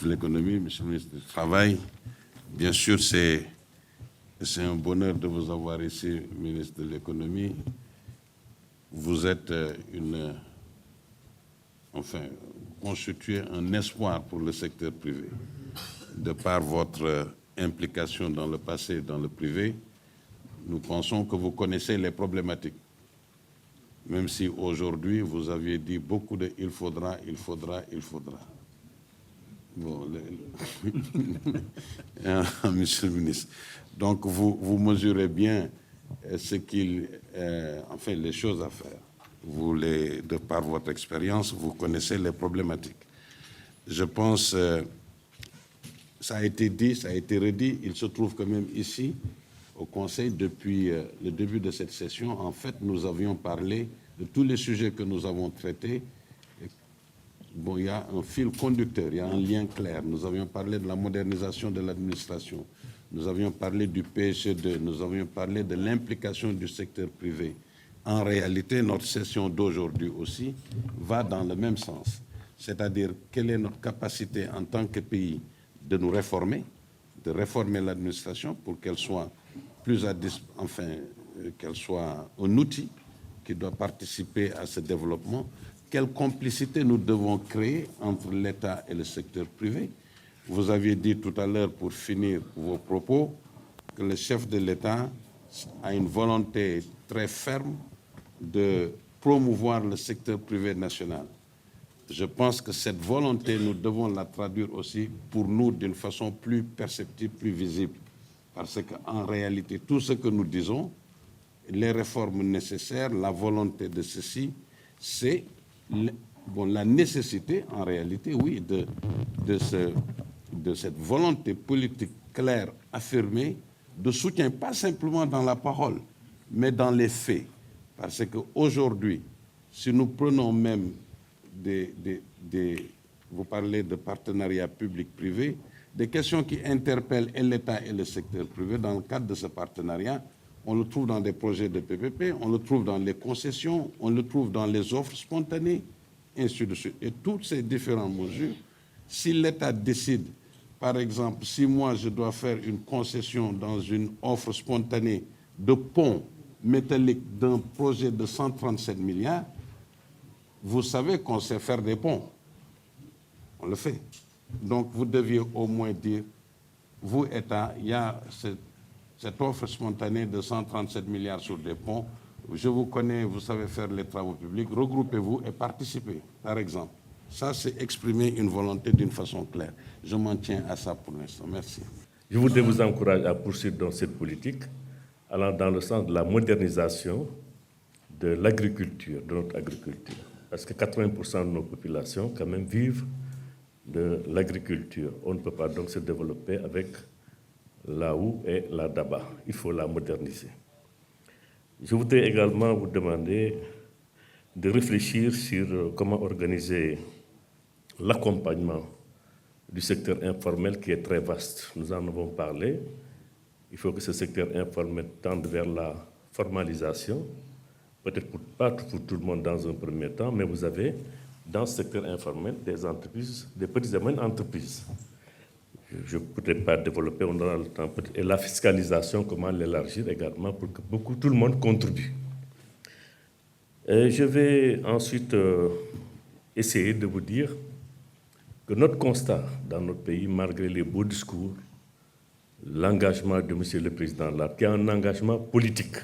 ministre de l'Économie, Monsieur le ministre du Travail, bien sûr, c'est un bonheur de vous avoir ici, ministre de l'Économie. Vous êtes constituez un espoir pour le secteur privé. De par votre implication dans le passé dans le privé, nous pensons que vous connaissez les problématiques. Même si aujourd'hui, vous aviez dit beaucoup de « il faudra ». Bon, Monsieur le ministre, donc vous mesurez bien les choses à faire. Vous, de par votre expérience, vous connaissez les problématiques. Je pense, ça a été dit, ça a été redit, il se trouve quand même ici, au Conseil, depuis le début de cette session, en fait, nous avions parlé de tous les sujets que nous avons traités. Bon, il y a un fil conducteur, il y a un lien clair. Nous avions parlé de la modernisation de l'administration, nous avions parlé du PSE2, nous avions parlé de l'implication du secteur privé. En réalité, notre session d'aujourd'hui aussi va dans le même sens. C'est-à-dire, quelle est notre capacité en tant que pays de nous réformer, de réformer l'administration pour qu'elle soit qu'elle soit un outil qui doit participer à ce développement. Quelle complicité nous devons créer entre l'État et le secteur privé? Vous aviez dit tout à l'heure, pour finir vos propos, que le chef de l'État a une volonté très ferme de promouvoir le secteur privé national. Je pense que cette volonté, nous devons la traduire aussi pour nous d'une façon plus perceptible, plus visible. Parce qu'en réalité, tout ce que nous disons, les réformes nécessaires, la volonté de ceci, c'est la nécessité, en réalité, oui, de cette volonté politique claire, affirmée, de soutien, pas simplement dans la parole, mais dans les faits. Parce qu'aujourd'hui, si nous prenons même vous parlez de partenariat public-privé, des questions qui interpellent et l'État et le secteur privé dans le cadre de ce partenariat, on le trouve dans des projets de PPP, on le trouve dans les concessions, on le trouve dans les offres spontanées, ainsi de suite. Et toutes ces différentes mesures, si l'État décide, par exemple, si moi je dois faire une concession dans une offre spontanée de pont métallique d'un projet de 137 milliards, vous savez qu'on sait faire des ponts. On le fait. Donc, vous deviez au moins dire, vous, État, il y a cette offre spontanée de 137 milliards sur des ponts. Je vous connais, vous savez faire les travaux publics. Regroupez-vous et participez, par exemple. Ça, c'est exprimer une volonté d'une façon claire. Je m'en tiens à ça pour l'instant. Merci. Je voudrais vous encourager à poursuivre dans cette politique, allant dans le sens de la modernisation de l'agriculture, de notre agriculture. Parce que 80% de nos populations, quand même, vivent de l'agriculture. On ne peut pas donc se développer avec la houe et la daba. Il faut la moderniser. Je voudrais également vous demander de réfléchir sur comment organiser l'accompagnement du secteur informel qui est très vaste. Nous en avons parlé. Il faut que ce secteur informel tende vers la formalisation. Peut-être pas pour tout le monde dans un premier temps, mais vous avez dans ce secteur informel des entreprises, des petites et moyennes entreprises. Je ne peux peut-être pas développer, on aura le temps. Et la fiscalisation, comment l'élargir également pour que tout le monde contribue. Et je vais ensuite essayer de vous dire que notre constat dans notre pays, malgré les beaux discours, l'engagement de M. le Président Wade, qui est un engagement politique,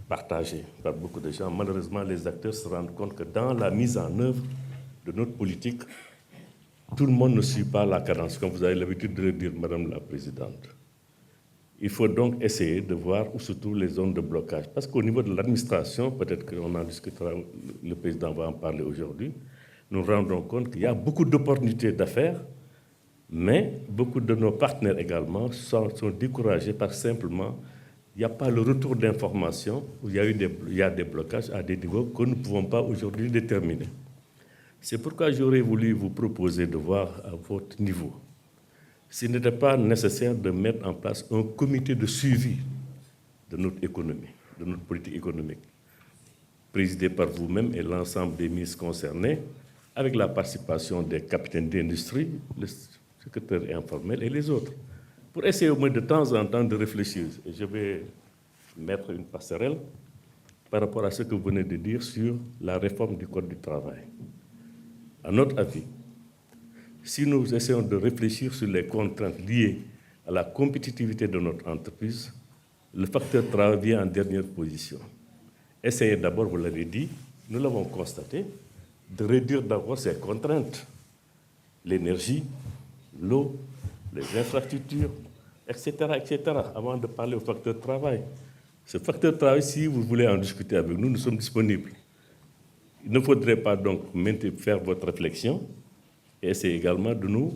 partagé par beaucoup de gens. Malheureusement, les acteurs se rendent compte que dans la mise en œuvre de notre politique, tout le monde ne suit pas la cadence, comme vous avez l'habitude de le dire, Madame la Présidente. Il faut donc essayer de voir où se trouvent les zones de blocage. Parce qu'au niveau de l'administration, peut-être qu'on en discutera, le Président va en parler aujourd'hui, nous nous rendons compte qu'il y a beaucoup d'opportunités d'affaires, mais beaucoup de nos partenaires également sont découragés par simplement il n'y a pas le retour d'informations, où il y a des blocages à des niveaux que nous ne pouvons pas aujourd'hui déterminer. C'est pourquoi j'aurais voulu vous proposer de voir à votre niveau s'il n'était pas nécessaire de mettre en place un comité de suivi de notre économie, de notre politique économique, présidé par vous-même et l'ensemble des ministres concernés, avec la participation des capitaines d'industrie, le secrétaire informel et les autres, pour essayer au moins de temps en temps de réfléchir. Et je vais mettre une passerelle par rapport à ce que vous venez de dire sur la réforme du Code du travail. À notre avis, si nous essayons de réfléchir sur les contraintes liées à la compétitivité de notre entreprise, le facteur travail vient en dernière position. Essayez d'abord, vous l'avez dit, nous l'avons constaté, de réduire d'abord ces contraintes. L'énergie, l'eau, les infrastructures, etc., avant de parler au facteur travail. Ce facteur travail, si vous voulez en discuter avec nous, nous sommes disponibles. Il ne faudrait pas donc faire votre réflexion et essayer également de nous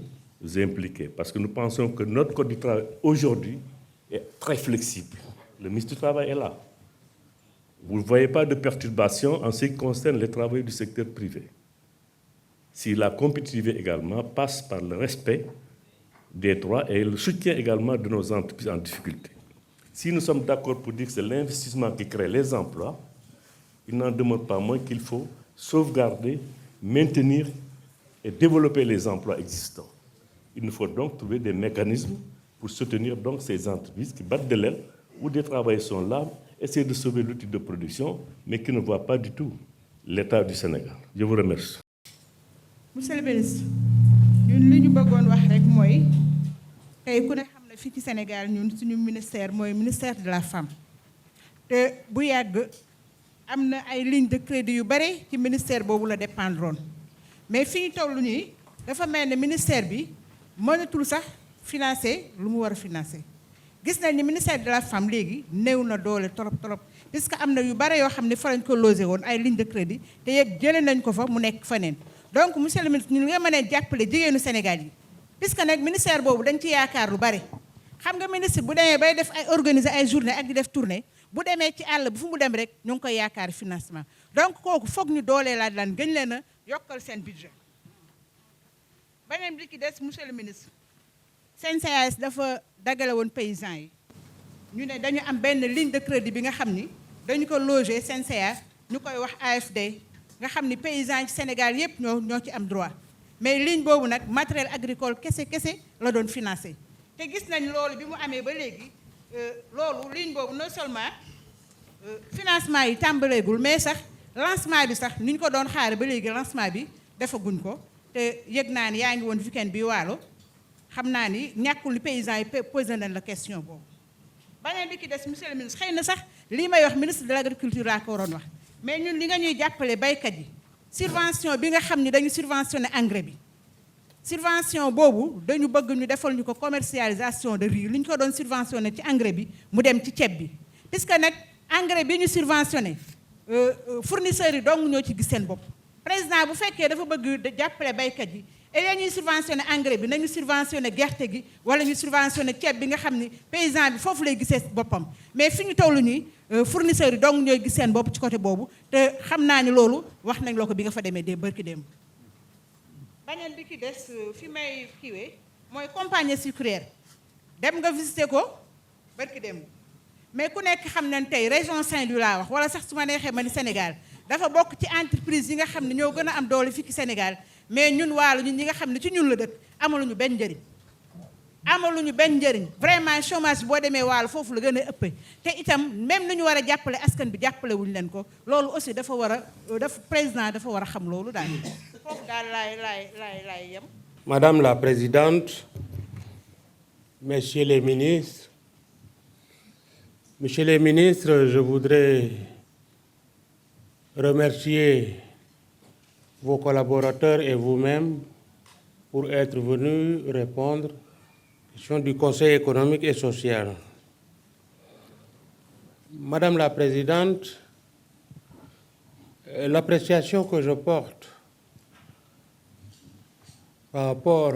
impliquer, parce que nous pensons que notre Code du travail aujourd'hui est très flexible. Le ministre du Travail est là. Vous ne voyez pas de perturbation en ce qui concerne les travailleurs du secteur privé. Si la compétitivité également passe par le respect des droits et le soutien également de nos entreprises en difficulté. Si nous sommes d'accord pour dire que c'est l'investissement qui crée les emplois, il n'en demeure pas moins qu'il faut sauvegarder, maintenir et développer les emplois existants. Il nous faut donc trouver des mécanismes pour soutenir donc ces entreprises qui battent de l'aile, où des travailleurs sont là, essayer de sauver l'outil de production, mais qui ne voient pas du tout l'État du Sénégal. Je vous remercie. Monsieur le ministre, ñun li ñu bëggoon wax rek mooy tey ku ne xam ne fii ci Sénégal ñun suñu ministère mooy ministère de la femme te bu yàgg am na ay ligne de crédit yu bare ci ministère boobu la dépendroon mais fi ñu toll nii dafa mel ne ministère bi mënatul sax financer lu mu war a financer gis nañ ni ministère de la femme léegi néew na doole trop puisque am na yu bare yoo xam ne fa lañ ko logé woon ay ligne de crédit te yëg jëlee nañ ko fa mu nekk feneen donc monsieur le ministre ñu nga mën a jàppale jigéenu Sénégal yi puisque nag ministère boobu dañ ci yaakaar lu bare xam nga ministre bu demee bay def ay organiser ay journée ak di def tournée bu demee ci àll bu fu mu dem rek ñu ngi koy yaakaar financement donc kooku foog ñu doolee laa daan gën leen a yokkal seen budget beneen bi ki des monsieur le ministre CNCAS dafa dagale woon paysans yi ñu ne dañu am benn ligne de crédit bi nga xam ni dañu ko loger CNCAS ñu koy wax AFD nga xam ni paysans ci Sénégal yépp ñoo ci am droit mais ligne boobu nag matériel agricole kese la doon financé te gis nañ loolu bi mu amee ba léegi loolu ligne boobu non seulement financement yi tàmbaleegul mais sax lancement bi sax ni ñu ko doon xaare ba léegi lancement bi defaguñ ko te yëg naa ni yaa ngi woon weekend bi Waalo xam naa ni ñàkkul ni paysans yi posé nañ la question boobu beneen bi ki des monsieur le ministre xëy na sax lii may wax ministre de l'agriculture laa ko waroon wax mais ñun li nga ñuy jàppale baykat yi subvention bi nga xam ni dañu subventionné engrais bi subvention boobu dañu bëgg ñu defal ñu ko commercialisation de riz li ñu ko doon subventionné ci engrais bi mu dem ci ceeb bi puisque nag engrais bi ñu subventionné fournisseurs yi dong ñoo ci gis seen bopp président bu fekkee dafa bëgg jàppale baykat yi et ñuy subventionné engrais bi nañu subventionné gerte gi wala ñu subventionné ceeb bi nga xam ni paysan bi foofu lay gisee boppam mais fi ñu toll nii fournisseurs yi dong ñooy gis seen bopp ci côté boobu te xam naa ni loolu wax nañ la ko bi nga fa demee bërki démb beneen bi ki des fi may kiiwee mooy compagnie sucrière dem nga visité ko bërki démb mais ku nekk xam nañ tey région Saint-Louis laa wax wala sax su ma neexee ma ni Sénégal dafa bokk ci entreprise yi nga xam ne ñoo gën a am doole fii ci Sénégal mais ñun Waalo ñun ñi nga xam ne ci ñun la dëkk amaluñu benn njëriñ vraiment chômage boo demee Waalo foofu la gën a ëppee te itam même ni ñu war a jàppale askan bi jàppale wuñu leen ko loolu aussi dafa war a président dafa war a xam loolu daal foofu daal laay yem. Madame la Présidente, Messieurs les ministres, je voudrais remercier vos collaborateurs et vous-même pour être venus répondre aux questions du Conseil économique et social. Madame la Présidente, l'appréciation que je porte par rapport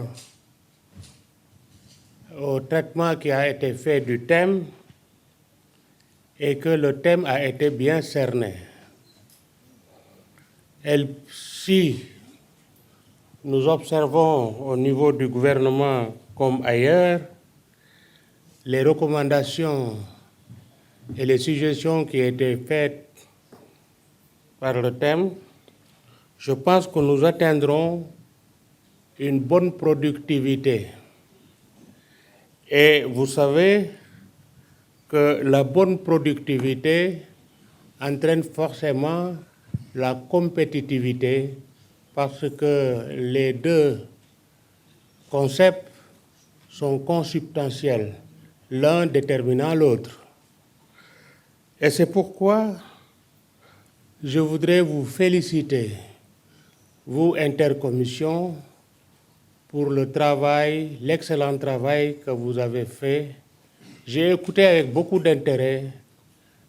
au traitement qui a été fait du thème est que le thème a été bien cerné. Si nous observons au niveau du gouvernement comme ailleurs, les recommandations et les suggestions qui étaient faites par le thème je pense que nous atteindrons une bonne productivité. Et vous savez que la bonne productivité entraîne forcément la compétitivité parce que les deux concepts sont consubstantiels, l'un déterminant l'autre. Et c'est pourquoi je voudrais vous féliciter, vous, intercommission, pour le travail, l'excellent travail que vous avez fait. J'ai écouté avec beaucoup d'intérêt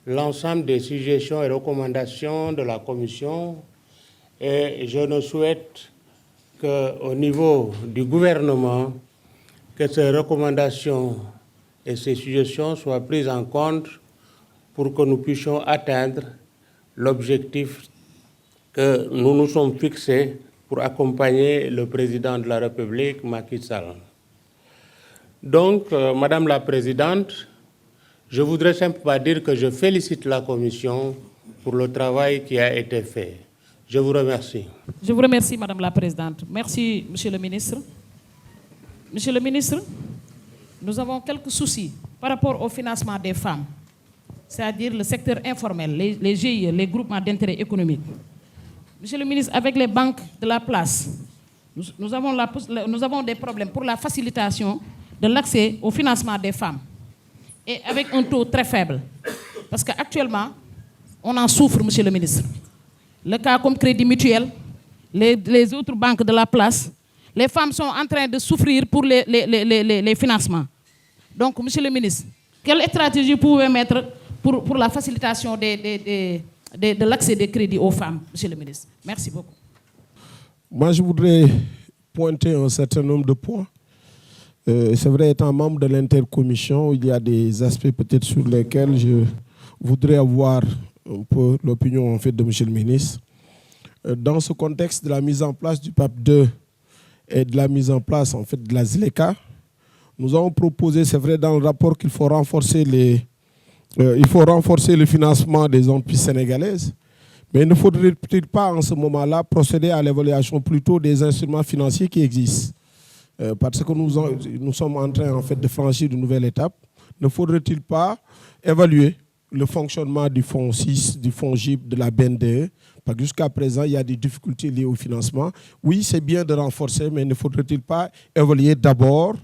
l'ensemble des suggestions et recommandations de la commission et je ne souhaite qu'au niveau du gouvernement, que ces recommandations et ces suggestions soient prises en compte pour que nous puissions atteindre l'objectif que nous nous sommes fixés pour accompagner le président de la République, Macky Sall. Donc, Madame la Présidente, je voudrais simplement dire que je félicite la Commission pour le travail qui a été fait. Je vous remercie. Je vous remercie, Madame la Présidente. Merci, Monsieur le Ministre. Monsieur le Ministre, nous avons quelques soucis par rapport au financement des femmes, c'est-à-dire le secteur informel, les GIE, les groupements d'intérêt économique. Monsieur le Ministre, avec les banques de la place, nous avons des problèmes pour la facilitation de l'accès au financement des femmes et avec un taux très faible. Parce qu'actuellement, on en souffre, Monsieur le Ministre. Le cas comme Crédit Mutuel, les autres banques de la place, les femmes sont en train de souffrir pour les financements. Donc, Monsieur le Ministre, quelle stratégie pouvez-vous mettre pour la facilitation de l'accès des crédits aux femmes, Monsieur le Ministre? Merci beaucoup. Moi, je voudrais pointer un certain nombre de points. C'est vrai, étant membre de l'intercommission, il y a des aspects peut-être sur lesquels je voudrais avoir un peu l'opinion en fait de Monsieur le Ministre. Dans ce contexte de la mise en place du PAP 2 et de la mise en place en fait de la ZLECA, nous avons proposé, c'est vrai dans le rapport, qu'il faut renforcer le financement des entreprises sénégalaises, mais il ne faudrait-il pas en ce moment-là procéder à l'évaluation plutôt des instruments financiers qui existent, parce que nous sommes en train en fait de franchir une nouvelle étape. Ne faudrait-il pas évaluer le fonctionnement du fonds 6, du fonds GIP, de la BNDE, parce que jusqu'à présent, il y a des difficultés liées au financement. Oui, c'est bien de renforcer, mais ne faudrait-il pas évaluer d'abord,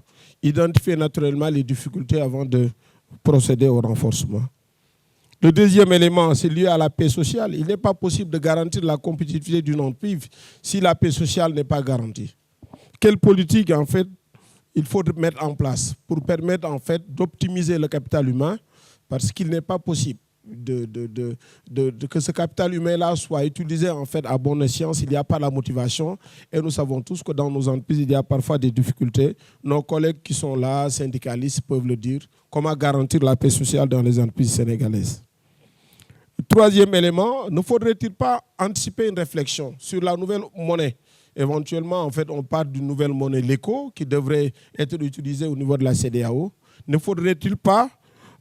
identifier naturellement les difficultés avant de procéder au renforcement. Le deuxième élément, c'est lié à la paix sociale. Il n'est pas possible de garantir la compétitivité d'une entreprise si la paix sociale n'est pas garantie. Quelle politique, en fait, il faut mettre en place pour permettre, en fait, d'optimiser le capital humain, parce qu'il n'est pas possible que ce capital humain-là soit utilisé en fait à bon escient s'il n'y a pas la motivation. Et nous savons tous que dans nos entreprises, il y a parfois des difficultés. Nos collègues qui sont là, syndicalistes, peuvent le dire. Comment garantir la paix sociale dans les entreprises sénégalaises? Troisième élément, ne faudrait-il pas anticiper une réflexion sur la nouvelle monnaie? Éventuellement, en fait, on parle d'une nouvelle monnaie, l'ECO, qui devrait être utilisée au niveau de la CEDEAO. Ne faudrait-il pas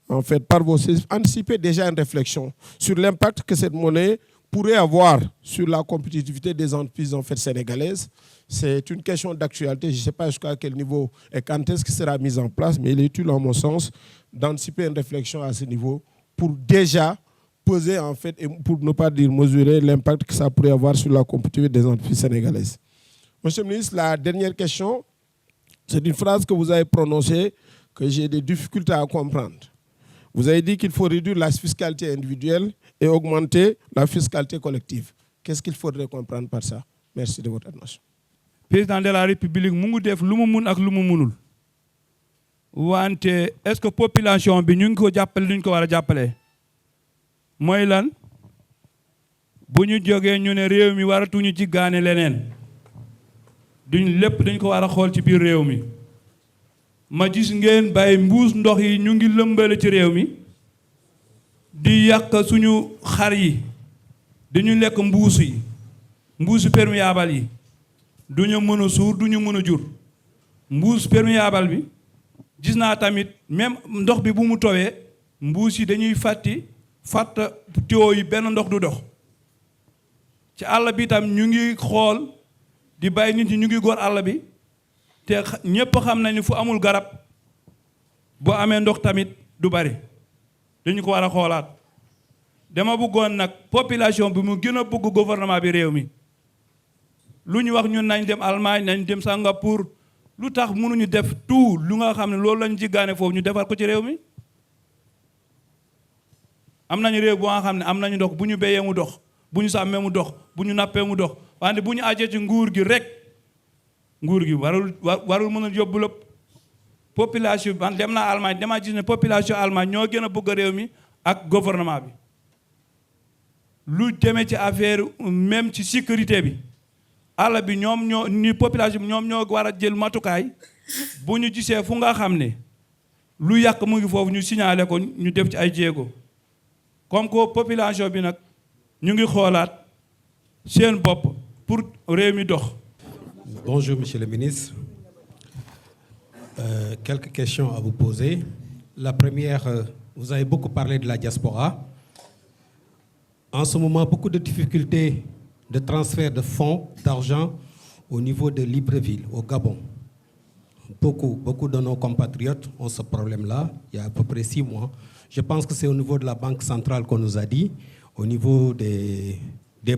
en fait, par vos anticiper déjà une réflexion sur l'impact que cette monnaie pourrait avoir sur la compétitivité des entreprises en fait sénégalaises? C'est une question d'actualité. Je ne sais pas jusqu'à quel niveau et quand est-ce que sera mise en place, mais il est utile, en mon sens, d'anticiper une réflexion à ce niveau pour déjà peser, en fait, et pour ne pas dire mesurer l'impact que ça pourrait avoir sur la compétitivité des entreprises sénégalaises. Monsieur le ministre, la dernière question, c'est une phrase que vous avez prononcée que j'ai des difficultés à comprendre. Vous avez dit qu'il faut réduire la fiscalité individuelle et augmenter la fiscalité collective. Qu'est-ce qu'il faudrait comprendre par ça? Merci de votre attention. Président de la République, mu ngi def lu mu mun ak lu mu munul. Wante est-ce que population bi ñu ngi ko jàppale lu ñu ko war a jàppale? Mooy lan? Bu ñu jógee ñu ne réew mi waratuñu ci gaane leneen. Duñ lépp dañ ko war a xool ci biir réew mi. Ma gis ngeen bàyyi mbuus ndox yi ñu ngi lëmbale ci réew mi di yàq suñu xar yi dañu lekk mbuus yi mbuusu perméable yi duñu mën a suur duñu mën a jur mbuus perméable bi gis naa tamit même ndox bi bu mu towee mbuus yi dañuy fàtt tuyau yi benn ndox du dox ci àll bi itam ñu ngi xool di bàyyi nit ñi ñu ngi góor àll bi te ñépp xam nañu fu amul garab boo amee ndox tamit du bari dañu ko war a xoolaat dama bëggoon nag population bi mu gën a bëgg gouvernement bi réew mi lu ñu wax ñun nañ dem Allemagne nañ dem Singapour lu tax mënuñu def tout lu nga xam ne loolu lañu ci gaane foofu ñu defar ko ci réew mi am nañu réew bu nga xam ne am nañu ndox bu ñu béyee mu dox bu ñu sàmmee mu dox bu ñu nappee mu dox wante bu ñu ajee ci nguur gi rek nguur gi warul mën a yóbbu lépp population bi man dem naa Allemagne damaa gis ne population Allemagne ñoo gën a bëgg réew mi ak gouvernement bi lu demee ci affaire même ci sécurité bi àll bi ñoom ñoo ni population bi ñoom ñoo war a jël matukaay bu ñu gisee fu nga xam ne lu yàq mu ngi foofu ñu signalé ko ñu def ci ay jéego comme que population bi nag ñu ngi xoolaat seen bopp pour réew mi dox. Bonjour Monsieur le ministre. Quelques questions à vous poser. La première, vous avez beaucoup parlé de la diaspora. En ce moment, beaucoup de difficultés de transfert de fonds, d'argent au niveau de Libreville, au Gabon. Beaucoup de nos compatriotes ont ce problème-là, il y a à peu près 6 mois. Je pense que c'est au niveau de la Banque centrale qu'on nous a dit, au niveau des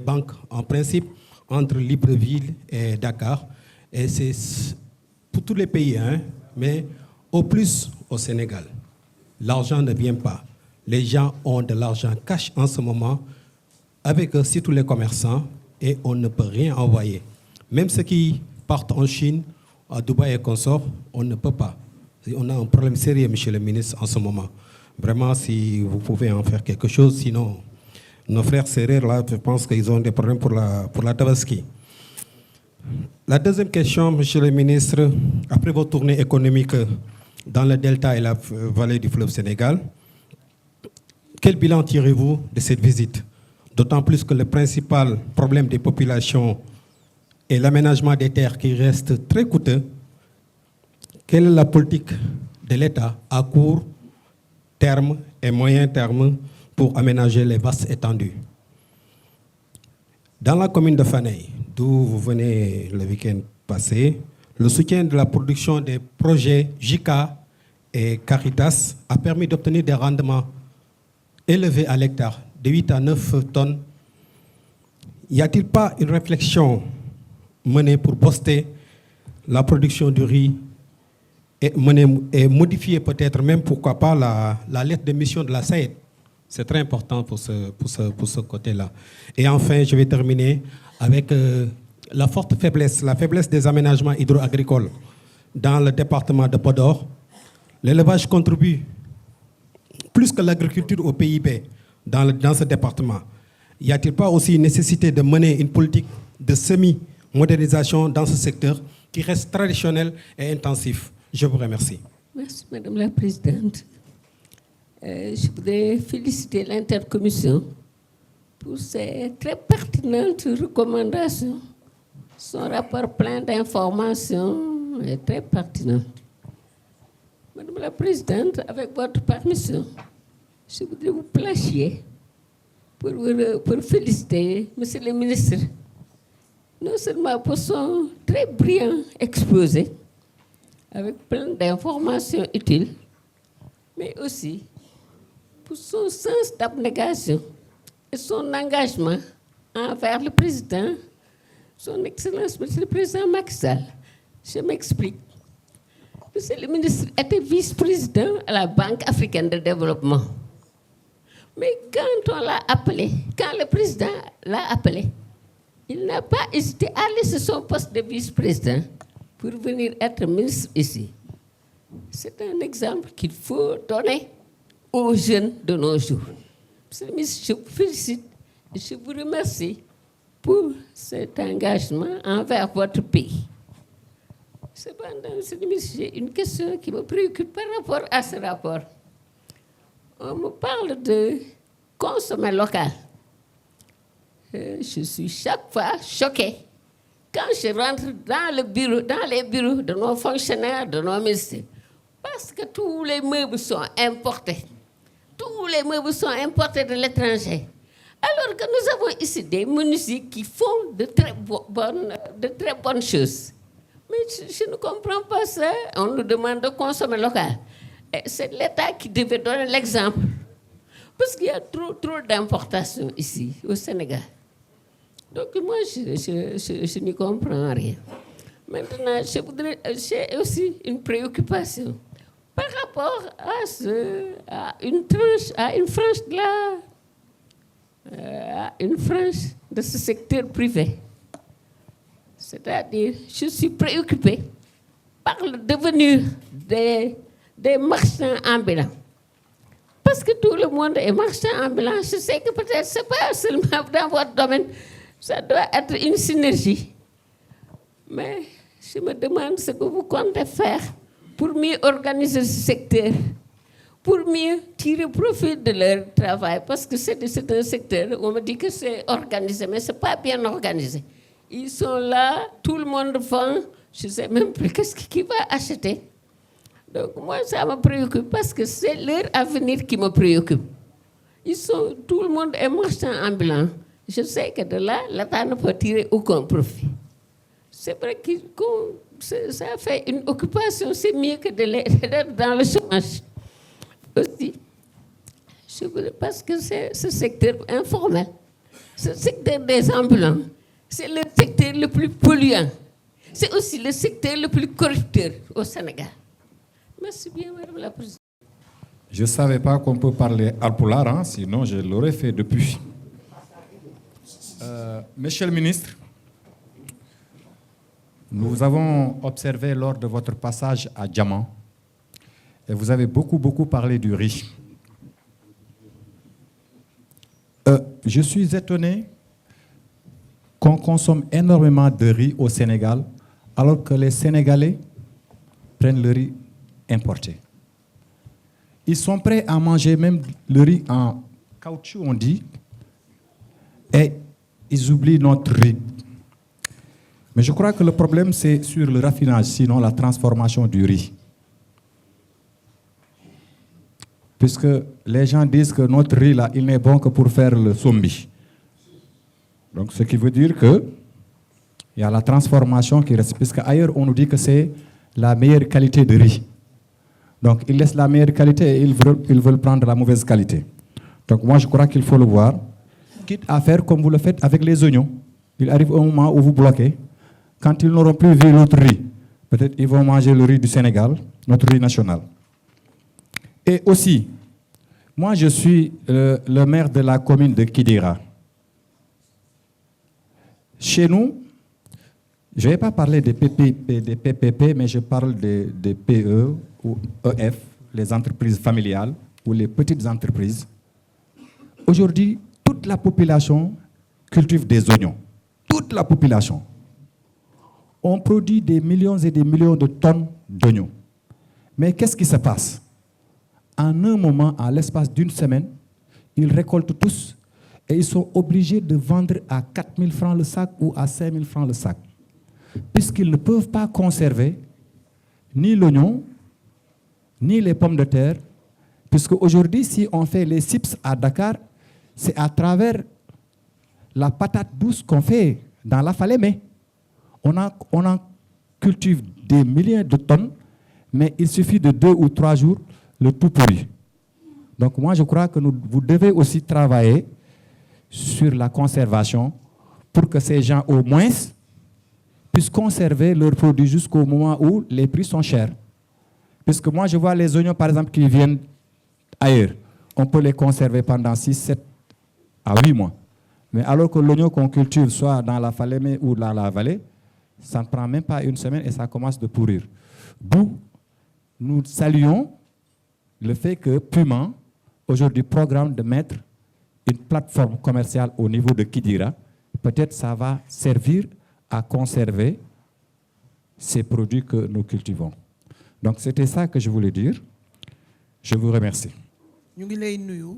banques, en principe, entre Libreville et Dakar. Et c'est pour tous les pays, hein, mais au plus au Sénégal. L'argent ne vient pas. Les gens ont de l'argent cash en ce moment, avec aussi tous les commerçants, et on ne peut rien envoyer. Même ceux qui partent en Chine, à Dubaï et consorts, on ne peut pas. On a un problème sérieux, Monsieur le ministre, en ce moment. Vraiment, si vous pouvez en faire quelque chose, sinon, nos frères serrères, là, je pense qu'ils ont des problèmes pour la Tabaski. La deuxième question, Monsieur le ministre, après vos tournées économiques dans le delta et la vallée du fleuve Sénégal, quel bilan tirez-vous de cette visite? D'autant plus que le principal problème des populations est l'aménagement des terres qui reste très coûteux. Quelle est la politique de l'État à court terme et moyen terme pour aménager les vastes étendues? Dans la commune de Fanay, d'où vous venez le week-end passé, le soutien de la production des projets JICA et Caritas a permis d'obtenir des rendements élevés à l'hectare, de 8 à 9 tonnes. Y a-t-il pas une réflexion menée pour booster la production du riz et modifier peut-être même, pourquoi pas, la lettre de mission de la SAED? C'est très important pour ce côté-là. Et enfin, je vais terminer avec la faiblesse des aménagements hydro-agricoles dans le département de Podor. L'élevage contribue plus que l'agriculture au PIB dans ce département. Y a-t-il pas aussi une nécessité de mener une politique de semi-modernisation dans ce secteur qui reste traditionnel et intensif? Je vous remercie. Merci, Madame la Présidente. Je voudrais féliciter l'intercommission pour ces très pertinentes recommandations. Son rapport plein d'informations est très pertinent. Madame la Présidente, avec votre permission, je voudrais vous placer pour féliciter Monsieur le ministre, non seulement pour son très brillant exposé, avec plein d'informations utiles, mais aussi pour son sens d'abnégation et son engagement envers le président, son Excellence, Monsieur le Président Macky Sall. Je m'explique. Monsieur le ministre était vice-président à la Banque africaine de développement. Mais quand on l'a appelé, quand le président l'a appelé, il n'a pas hésité à laisser son poste de vice-président pour venir être ministre ici. C'est un exemple qu'il faut donner aux jeunes de nos jours. Monsieur le ministre, je vous félicite et je vous remercie pour cet engagement envers votre pays. Cependant, monsieur le ministre, j'ai une question qui me préoccupe par rapport à ce rapport. On me parle de consommer local. Je suis chaque fois choquée quand je rentre dans les bureaux de nos fonctionnaires, de nos ministères, parce que tous les meubles sont importés. Tous les meubles sont importés de l'étranger. Alors que nous avons ici des menuisiers qui font de très bonnes choses. Mais je ne comprends pas ça. On nous demande de consommer local. C'est l'État qui devait donner l'exemple. Parce qu'il y a trop d'importations ici, au Sénégal. Donc moi, je n'y comprends rien. Maintenant, j'ai aussi une préoccupation par rapport à une frange de ce secteur privé. C'est-à-dire, je suis préoccupée par le devenir des marchands ambulants. Parce que tout le monde est marchand ambulant. Je sais que peut-être ce n'est pas seulement dans votre domaine, ça doit être une synergie. Mais je me demande ce que vous comptez faire pour mieux organiser ce secteur, pour mieux tirer profit de leur travail. Parce que c'est un secteur, on me dit que c'est organisé, mais ce n'est pas bien organisé. Ils sont là, tout le monde vend, je ne sais même plus qui va acheter. Donc moi, ça me préoccupe parce que c'est leur avenir qui me préoccupe. Tout le monde est marchand ambulant. Je sais que de là, l'État ne peut tirer aucun profit. C'est vrai que ça fait une occupation, c'est mieux que d'être dans le chômage. Aussi, parce que c'est ce secteur informel, ce secteur des ambulants, c'est le secteur le plus polluant. C'est aussi le secteur le plus corrupteur au Sénégal. Merci bien, Madame la Présidente. Je ne savais pas qu'on peut parler alpulaar, hein, sinon je l'aurais fait depuis. Monsieur le ministre, nous avons observé lors de votre passage à Diamant, et vous avez beaucoup parlé du riz. Je suis étonné qu'on consomme énormément de riz au Sénégal, alors que les Sénégalais prennent le riz importé. Ils sont prêts à manger même le riz en caoutchouc, on dit, et ils oublient notre riz. Mais je crois que le problème, c'est sur le raffinage, sinon la transformation du riz. Puisque les gens disent que notre riz, là, il n'est bon que pour faire le sombi. Donc, ce qui veut dire qu'il y a la transformation qui reste. Puisque ailleurs, on nous dit que c'est la meilleure qualité de riz. Donc, ils laissent la meilleure qualité et ils veulent prendre la mauvaise qualité. Donc, moi, je crois qu'il faut le voir. Quitte à faire comme vous le faites avec les oignons. Il arrive un moment où vous bloquez. Quand ils n'auront plus vu notre riz, peut-être ils vont manger le riz du Sénégal, notre riz national. Et aussi, moi, je suis le maire de la commune de Kidira. Chez nous, je ne vais pas parler des PPP, mais je parle des PE ou EF, les entreprises familiales ou les petites entreprises. Aujourd'hui, toute la population cultive des oignons. Toute la population. On produit des millions et des millions de tonnes d'oignons. Mais qu'est-ce qui se passe? En un moment, à l'espace d'une semaine, ils récoltent tous et ils sont obligés de vendre à 4 000 francs le sac ou à 5 000 francs le sac. Puisqu'ils ne peuvent pas conserver ni l'oignon, ni les pommes de terre. Puisque aujourd'hui, si on fait les chips à Dakar, c'est à travers la patate douce qu'on fait dans la Falémé. On en cultive des milliers de tonnes, mais il suffit de 2 ou 3 jours, le tout pourri. Donc moi, je crois que vous devez aussi travailler sur la conservation pour que ces gens, au moins, puissent conserver leurs produits jusqu'au moment où les prix sont chers. Puisque moi, je vois les oignons, par exemple, qui viennent ailleurs. On peut les conserver pendant 6, 7 à 8 mois. Mais alors que l'oignon qu'on cultive, soit dans la Falémé ou dans la vallée, ça ne prend même pas une semaine et ça commence de pourrir. D'où nous saluons le fait que Puma, aujourd'hui, programme de mettre une plateforme commerciale au niveau de Kidira. Peut-être ça va servir à conserver ces produits que nous cultivons. Donc c'était ça que je voulais dire. Je vous remercie. Ñu ngi lay nuyu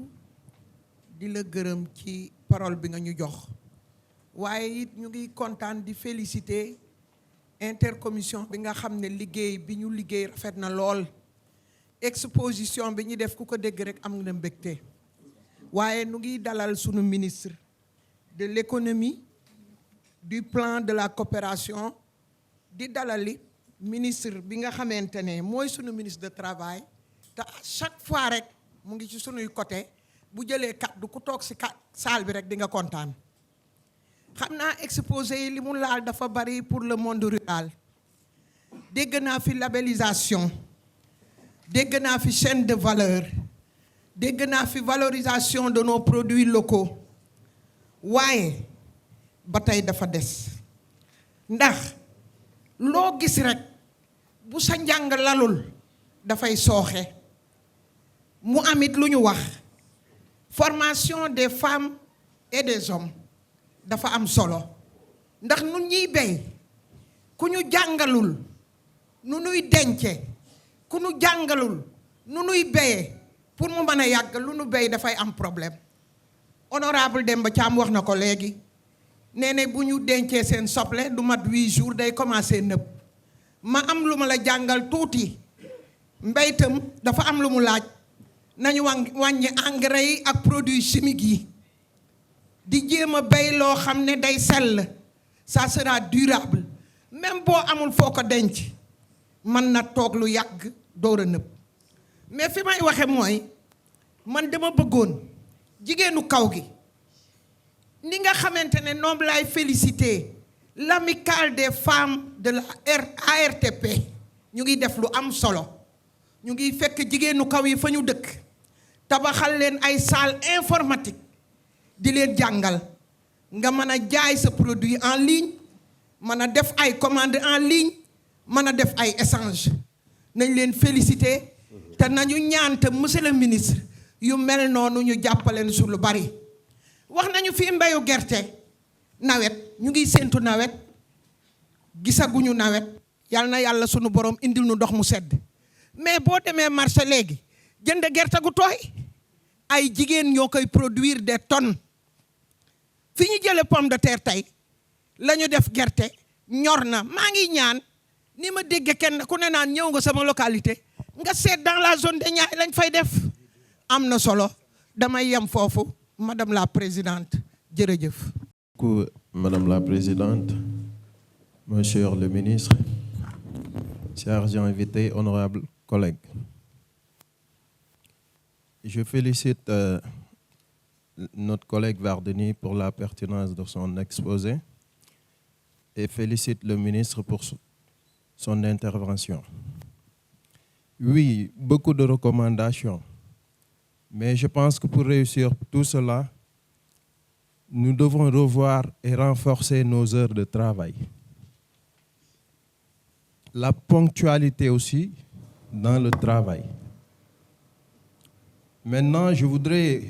di la gërëm ci parole bi nga ñu jox waaye it ñu ngi kontaan di féliciter intercommission bi nga xam ne liggéey bi ñu liggéey rafet na lool exposition bi ñu def ku ko dégg rek am na mbégte waaye nu ngi dalal sunu ministre de l'économie, du plan de la coopération, di dalali ministre bi nga xamante ne mooy sunu ministre de travail te à chaque fois rek mu ngi ci sunuy côté bu jëlee kàddu ku toog ci salle bi rek di nga kontaan. xam naa exposé yi li mu laal dafa bari pour le monde rural. dégg naa fi labellisation, dégg naa fi chaîne de valeur, dégg naa fi valorisation de nos produits locaux waaye ba tey dafa des ndax loo gis rek bu sa njàng lalul dafay sooxe. mu amit lu ñu wax formation des femmes et des hommes dafa am solo ndax nun ñiy béy ku ñu jàngalul nu nuy dence, ku ñu jàngalul nu nuy béyee pour mu mën a yàgg lu nu béy dafay am problème. honorable Demba Thiam wax na ko léegi nee na bu ñu dencee seen soble du mat 8 jours day commencé nëb. ma am lu ma la jàngal tuuti mbéytam dafa am lu mu laaj nañu wàññi engrais yi ak produits chimiques yi di jéem a béy loo xam ne day sell, ça sera durable. même boo amul foo ko denc mën na toog lu yàgg door a nëb. mais fi may waxe mooy man dama bëggoon jigéenu kaw gi ni nga xamante ne noom lay féliciter l'amicale des femmes de la ARTP ñu ngi def lu am solo. ñu ngi fekk jigéenu kaw yi fa ñu dëkk tabaxal leen ay salle informatique di leen jàngal nga mën a jaay sa produit en ligne, mën a def ay commande en ligne, mën a def ay échange. nañ leen féliciter te nañu ñaan te monsieur le ministre yu mel noonu ñu jàppaleen su lu bari. wax nañu fi mbayu gerte nawet ñu ngi séentu nawet gisaguñu nawet yal na yàlla sunu borom indil nu ndox mu sedd. mais boo demee marché léegi jënd gerte gu tooy ay jigéen ñoo koy produire des tonnes. fi ñu jële pomme de terre tey la ñu def gerte ñor na. maa ngi ñaan ni ma dégg kenn ku ne naan ñëw nga sama localité nga seet dans la zone de Niayes lañ fay def am na solo. damay yem foofu madame la présidente jërëjëf. Madame la présidente, monsieur le ministre, chers invités, honorables collègues, je félicite notre collègue Wardini pour la pertinence de son exposé et félicite le ministre pour son intervention. Oui, beaucoup de recommandations, mais je pense que pour réussir tout cela, nous devons revoir et renforcer nos heures de travail. La ponctualité aussi dans le travail. Maintenant, je voudrais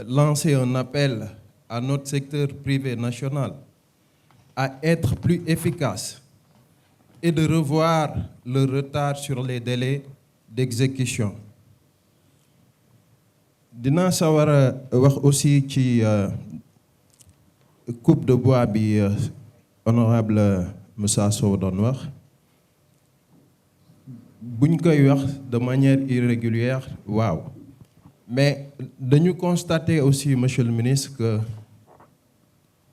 lancer un appel à notre secteur privé national à être plus efficace et de revoir le retard sur les délais d'exécution. Dina sawara wax aussi ci coupe de bois bi honorable Moussa Sow doon wax buñ koy wax de manière irrégulière waaw mais dañu constater aussi monsieur le ministre que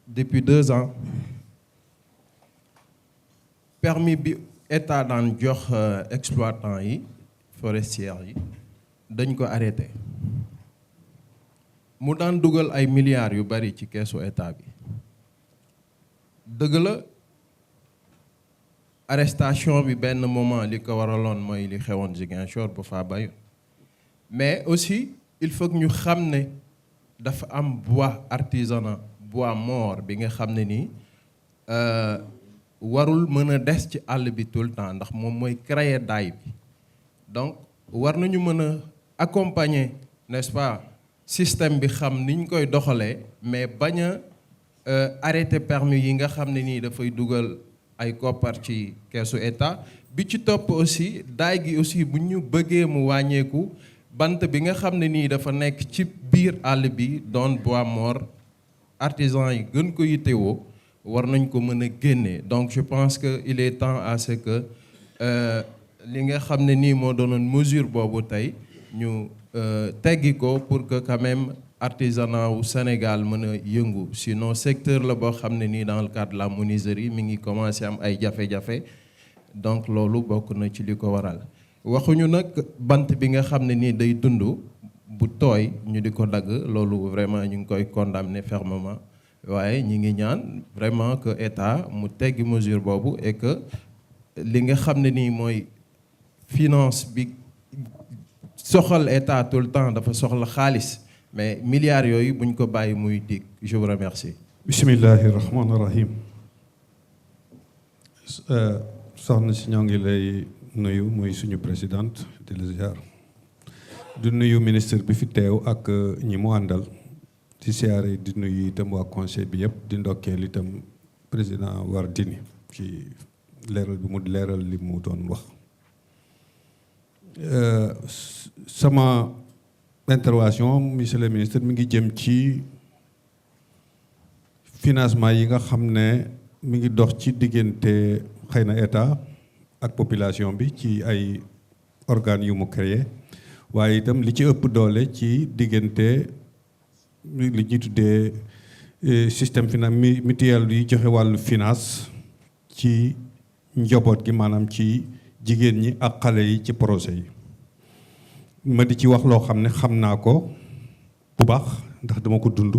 depuis 2 ans permis bi état daan jox exploitants yi forestiers yi dañ ko arrêté mu daan dugal ay milliards yu bari ci keesu état bi dëgg la arrestation bi benn moment li ko waraloon mooy li xewoon Ziguinchor ba faa bayoon mais aussi il faut que ñu xam ne dafa am bois artisanal bois mort bi nga xam ne nii warul mën a des ci àll bi tout le temps ndax moom mooy créer daay bi donc war nañu mën a accompagner n'est-ce pas système bi xam niñ koy doxalee mais bañ a arrêter permis yi nga xam ne nii dafay dugal ay koppar ci keesu état bi ci topp aussi daay gi aussi bu ñu bëggee mu wàññeeku bant bi nga xam ne nii dafa nekk ci biir àll bi doon bois mort artisan yi gën ko yittewoo war nañ ko mën a génne. Donc je pense que il est temps à ce que li nga xam ne nii moo doonoon mesure boobu tey ñu teggi ko pour que quand même artisanat au Sénégal mën a yëngu. Sinon secteur la boo xam ne nii dans le cadre de la menuiserie mi ngi commencé am ay jafe-jafe, donc loolu bokk na ci li ko waral. waxuñu nag bant bi nga xam ne nii day dund bu tooy ñu di ko dagg, loolu vraiment ñu ngi koy condamner fermement, waaye ñi ngi ñaan vraiment que état mu teggi mesure boobu et que li nga xam ne nii mooy finance bi soxal état tout le temps dafa soxla xaalis, mais milliards yooyu buñ ko bàyyi muy dig. Je vous remercie. bismillahi rahmaani rahim. soxna si ñoo ngi lay nuyu muy suñu présidente di la ziar di nuyu ministre bi fi teew ak ñi mu àndal di siyaare di nuyu itam waa conseil bi yëpp di ndokkeel itam président Wardini ci leeral bi mu leeral li mu doon wax. sama intervention monsieur le ministre mi ngi jëm ci financement yi nga xam ne mi ngi dox ci diggante xëy na état ak population bi ci ay organes yu mu créé, waaye itam li ci ëpp doole ci diggante li ñuy tuddee système mutuel yi joxe wàllu finance ci njaboot gi, maanaam ci jigéen ñi ak xale yi ci projet yi. ma di ci wax loo xam ne xam naa ko bu baax ndax dama ko dund,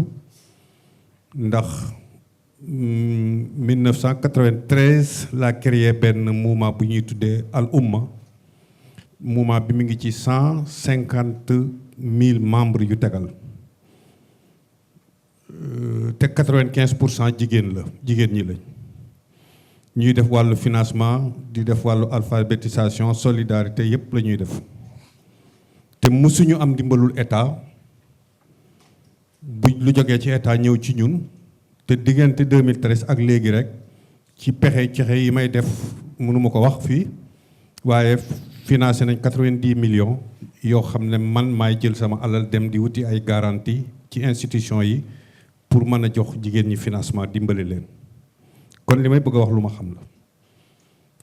ndax 1993 laa créé benn mouvement bu ñuy tuddee Al Umma. mouvement bi mi ngi ci 150,000 membres yu tegal te 95% jigéen ñi lañ. ñuy def wàllu financement di def wàllu alphabétisation solidarité yépp la ñuy def te mësuñu am dimbalul état bu lu jógee ci état ñëw ci ñun. te diggante 2013 ak léegi rek ci pexe yi may def mënuma ko wax fii, waaye financé nañ 90 millions yoo xam ne man maay jël sama alal dem di wuti ay garantie ci institution yi pour mën a jox jigéen ñi financement dimbali leen. kon li may bëgg a wax lu ma xam la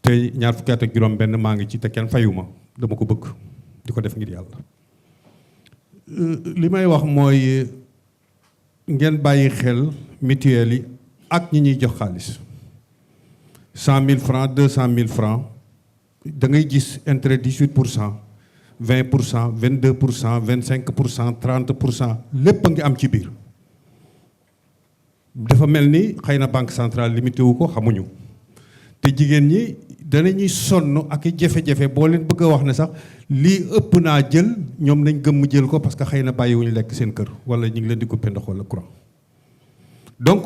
te ñaar fukki at ak juróom benn maa ngi ci te kenn fayuma, dama ko bëgg di ko def ngir yàlla. li may wax mooy ngeen bàyyi xel mutuelle yi ak ñi ñuy jox xaalis 100,000 francs 200,000 francs da ngay gis intérêt 18%, 20%, 22%, 25%, 30% lépp a ngi am ci biir. dafa mel ni xëy na banque centrale limité wu ko, xamuñu te jigéen ñi danañuy sonn ak i jafe-jafe boo leen bëgg a wax ne sax lii ëpp naa jël ñoom nañ gëmm jël ko parce que xëy na bàyyiwuñu lekk seen kër wala ñu ngi leen di coupé ndox wala courant. donc